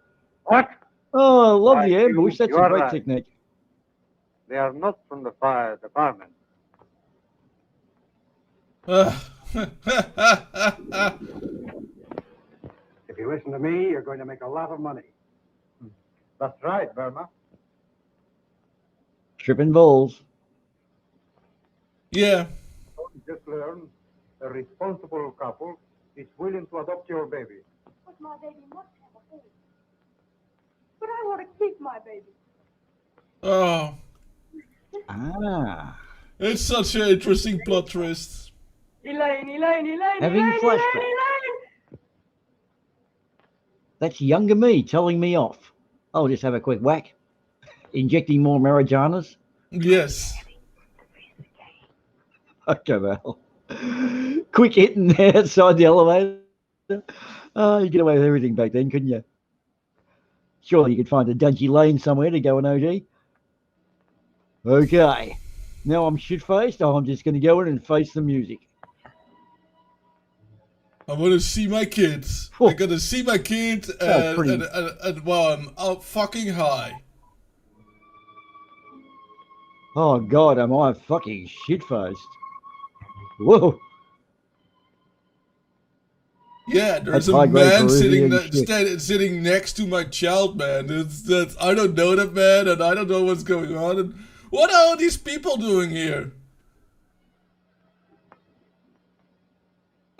What? Oh, I love Why, the ambush. That's a you're great right. technique. They are not from the fire department. If you listen to me, you're going to make a lot of money. That's right, Burma. Tripping balls. Yeah. Just learn a responsible couple is willing to adopt your baby. But my baby must have a home. But I want to keep my baby. Oh, Ah. it's such an interesting plot twist. Elaine. Having flashbacks. That's younger me telling me off. I'll just have a quick whack. Injecting more marijuanas. Yes. Okay, well. Quick hitting outside the elevator. Oh, you get away with everything back then, couldn't you? Surely you could find a dungy lane somewhere to go and OD. Okay. Now I'm shit-faced. I'm just going to go in and face the music. I want to see my kids. I gotta see my kids and while I'm up fucking high. Oh, God, am I fucking shit-faced. Whoa. Yeah, there's That's a high-grade man Peruvian sitting next to my child, man. That's I don't know that man, and I don't know what's going on. And what are all these people doing here?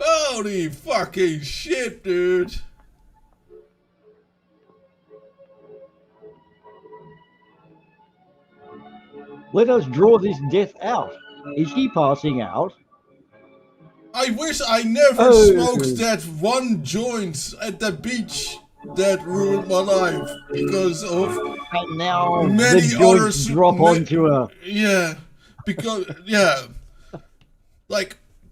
Holy fucking shit, dude. Let us draw this death out. Is he passing out? I wish I never smoked that one joint at the beach that ruined my life because of and now many the other joints drop onto a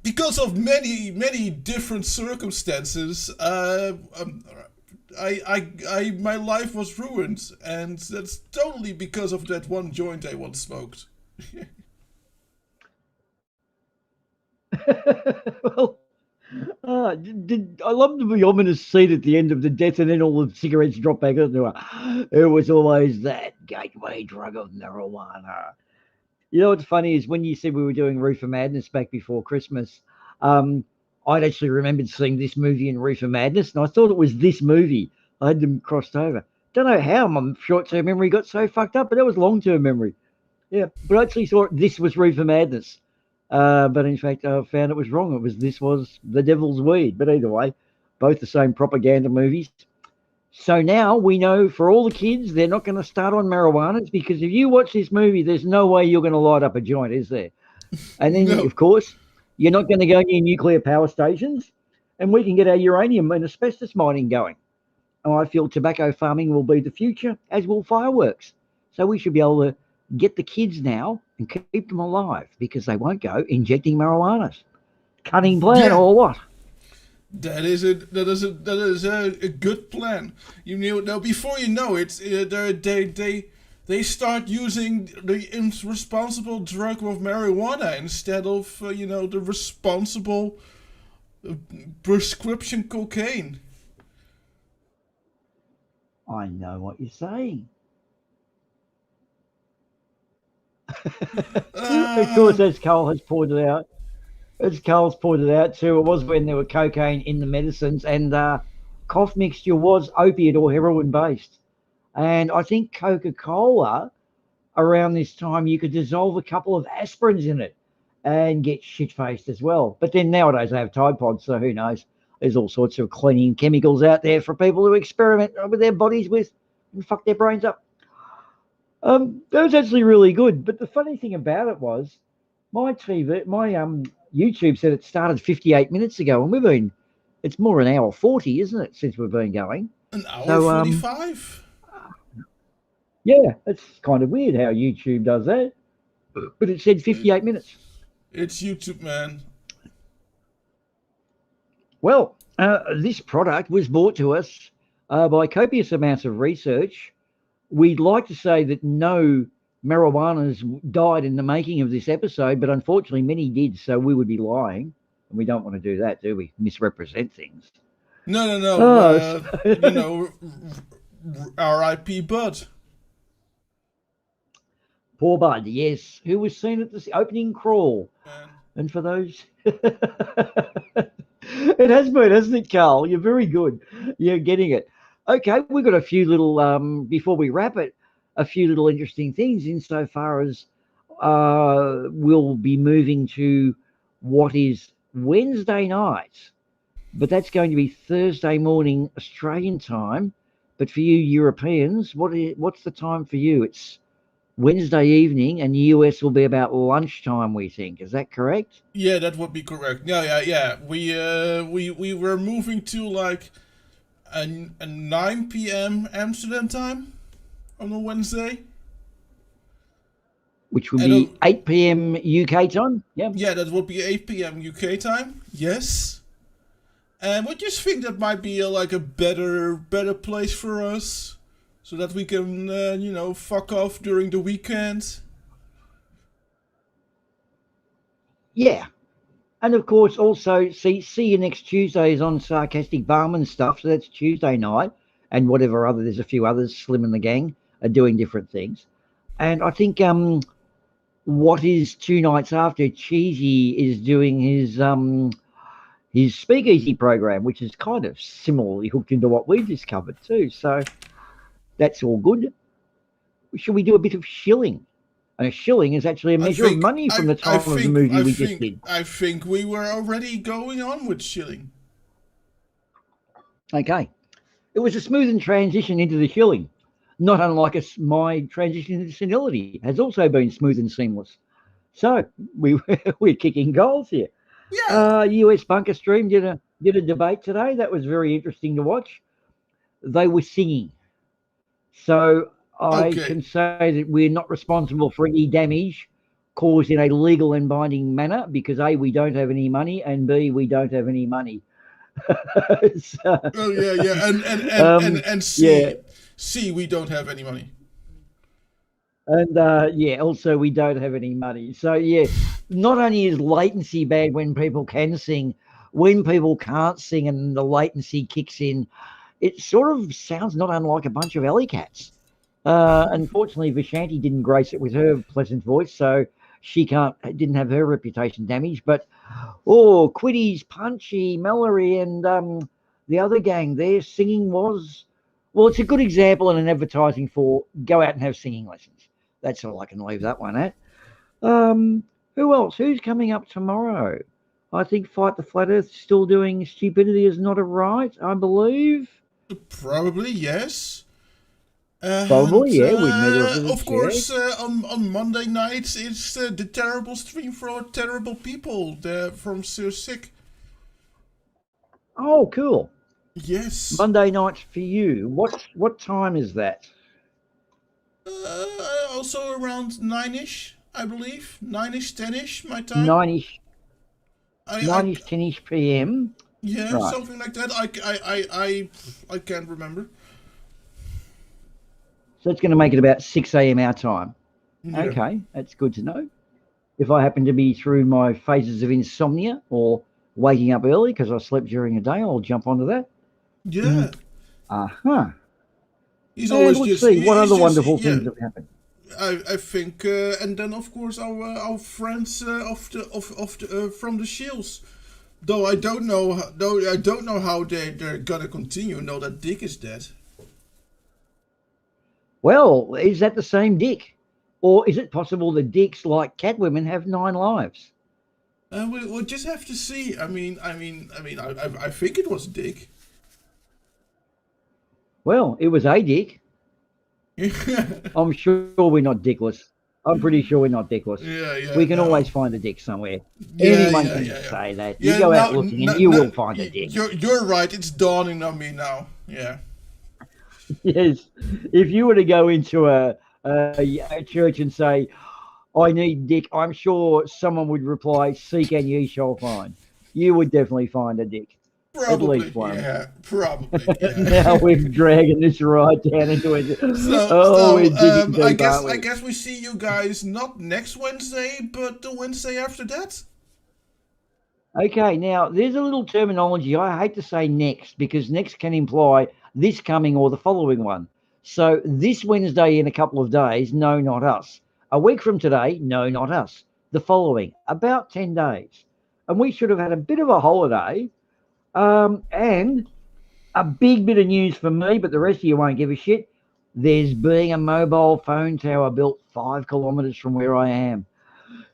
because of many different circumstances. My life was ruined, and that's totally because of that one joint I once smoked. Well, I love the ominous scene at the end of the death, and then all the cigarettes drop back into it. It was always that gateway drug of marijuana. You know what's funny is when you said we were doing Reefer Madness back before Christmas, I'd actually remembered seeing this movie in Reefer Madness, and I thought it was this movie. I had them crossed over. Don't know how my short-term memory got so fucked up, but that was long-term memory. Yeah, but I actually thought this was Reefer Madness. But in fact, I found it was wrong. This was The Devil's Weed. But either way, both the same propaganda movies. So now we know for all the kids, they're not going to start on marijuana, because if you watch this movie, there's no way you're going to light up a joint, is there? And then, of course, you're not going to go near nuclear power stations, and we can get our uranium and asbestos mining going. And I feel tobacco farming will be the future, as will fireworks. So we should be able to get the kids now and keep them alive, because they won't go injecting marijuana. Cunning plan or what? That is a good plan. You know, now before you know it, they start using the irresponsible drug of marijuana instead of the responsible prescription cocaine. I know what you're saying. Of course, as Carl's pointed out too, it was when there were cocaine in the medicines, and cough mixture was opiate or heroin based. And I think Coca-Cola, around this time, you could dissolve a couple of aspirins in it and get shit-faced as well. But then nowadays they have Tide Pods, so who knows? There's all sorts of cleaning chemicals out there for people to experiment with their bodies with and fuck their brains up. That was actually really good. But the funny thing about it was my YouTube said it started 58 minutes ago, and it's more an hour 40, isn't it, since we've been going? An hour 45? Yeah, it's kind of weird how YouTube does that. But it said 58 minutes. It's YouTube, man. Well, this product was brought to us by copious amounts of research. We'd like to say that no marijuana's died in the making of this episode, but unfortunately many did, so we would be lying. And we don't want to do that, do we? Misrepresent things. No. R.I.P. Bud. Poor Bud, yes, who was seen at the opening crawl. And for those... It has been, hasn't it, Carl? You're very good. You're getting it. Okay, we've got a few little, before we wrap it, a few little interesting things insofar as we'll be moving to what is Wednesday night, but that's going to be Thursday morning Australian time. But for you Europeans, what's the time for you? It's Wednesday evening, and US will be about lunchtime, we think. Is that correct? Yeah, that would be correct. Yeah. We were moving to like a 9 p.m. Amsterdam time on a Wednesday. Which would be 8 p.m. UK time? Yeah. Yeah, that would be 8 p.m. UK time. Yes. And we just think that might be like a better place for us. So that we can, fuck off during the weekend. Yeah. And of course, also, see you next Tuesday is on Sarcastic Barman stuff. So that's Tuesday night. And whatever other, there's a few others, Slim and the gang, are doing different things. And I think what is 2 nights after, Cheesy is doing his speakeasy program, which is kind of similarly hooked into what we've discovered too. So that's all good. Should we do a bit of shilling? And a shilling is actually a measure of money from the time of the movie we just did. I think we were already going on with shilling. Okay. It was a smooth transition into the shilling. Not unlike my transition into senility has also been smooth and seamless. So we're kicking goals here. Yeah. US Bunker Stream did a debate today. That was very interesting to watch. They were singing. So I can say that we're not responsible for any damage caused in a legal and binding manner because A, we don't have any money, and B, we don't have any money. So, and C, we don't have any money. And also we don't have any money. So not only is latency bad when people can sing, when people can't sing and the latency kicks in, it sort of sounds not unlike a bunch of alley cats. Unfortunately, Vishanti didn't grace it with her pleasant voice, so she didn't have her reputation damaged. But Quiddy's, Punchy, Mallory, and the other gang, their singing was, well, it's a good example and an advertising for go out and have singing lessons. That's all I can leave that one at. Who else? Who's coming up tomorrow? I think Fight the Flat Earth still doing Stupidity is Not a Right, I believe. Probably, yes. Probably, yeah. Of course, on Monday nights, it's the terrible stream for terrible people from Sir Sick. Oh, cool. Yes. Monday night for you. What time is that? Also around 9ish, I believe. 9ish, 10ish, my time. 9ish, 10ish p.m. Yeah, right. Something like that. I can't remember. So it's going to make it about 6 a.m. our time. Yeah. Okay, that's good to know. If I happen to be through my phases of insomnia or waking up early because I slept during the day, I'll jump onto that. Yeah. He's always let's see what other wonderful things have happened. I think, and then of course our friends from the Shields. Though I don't know how they're gonna continue. Now that Dick is dead. Well, is that the same Dick, or is it possible that Dicks like Catwomen have 9 lives? We'll just have to see. I think it was Dick. Well, it was a Dick. I'm sure we're not dickless. I'm pretty sure we're not dickless. Yeah. We can always find a dick somewhere. Anyone can say that. You go out looking and you will find a dick. You're right. It's dawning on me now. Yeah. Yes. If you were to go into a church and say, I need dick, I'm sure someone would reply, seek and ye shall find. You would definitely find a dick. Probably, least one. yeah, probably. Yeah. Now we're dragging this right down into it. I guess we see you guys not next Wednesday, but the Wednesday after that. Okay, now there's a little terminology. I hate to say next because next can imply this coming or the following one. So this Wednesday in a couple of days, no, not us. A week from today, no, not us. The following, about 10 days. And we should have had a bit of a holiday. And a big bit of news for me, but the rest of you won't give a shit. There's being a mobile phone tower built 5 kilometres from where I am.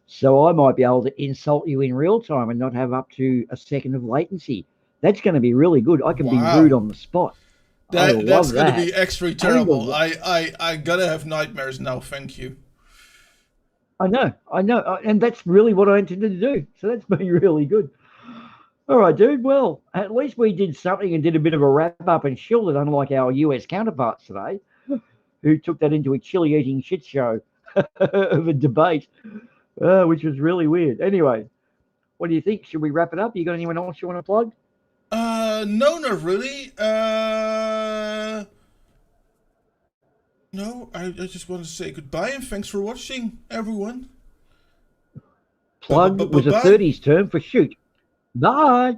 So I might be able to insult you in real time and not have up to a second of latency. That's going to be really good. I can be rude on the spot. That's going to be extra terrible. I gotta have nightmares now. Thank you. I know. And that's really what I intended to do. So that's been really good. All right, dude. Well, at least we did something and did a bit of a wrap-up and shield it, unlike our US counterparts today, who took that into a chili-eating shit show of a debate, which was really weird. Anyway, what do you think? Should we wrap it up? You got anyone else you want to plug? No, not really. No, I just want to say goodbye and thanks for watching, everyone. Plug was a 30s term for shoot. Bye.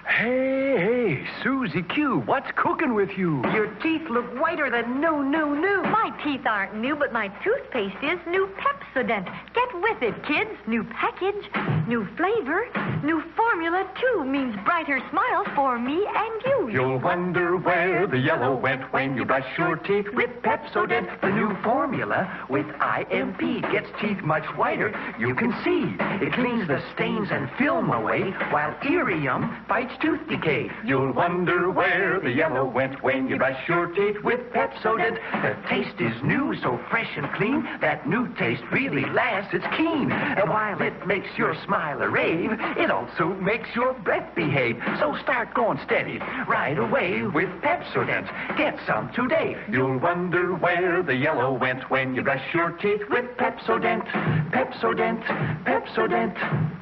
Hey, Susie Q, what's cooking with you? Your teeth look whiter than new. My teeth aren't new, but my toothpaste is new Pepsodent. Get with it, kids. New package, new flavor, new formula, too, means brighter smiles for me and you. You'll wonder where the yellow went when you brush your teeth with Pepsodent. The new formula with IMP gets teeth much whiter. You can see it cleans the stains and film away, while Irium fights tooth decay. You'll wonder where the yellow went when you brush your teeth with Pepsodent. The taste is new, so fresh and clean. That new taste really lasts, it's keen. And while it makes your smile a rave, it also makes your breath behave. So start going steady right away with Pepsodent. Get some today. You'll wonder where the yellow went when you brush your teeth with Pepsodent. Pepsodent, Pepsodent.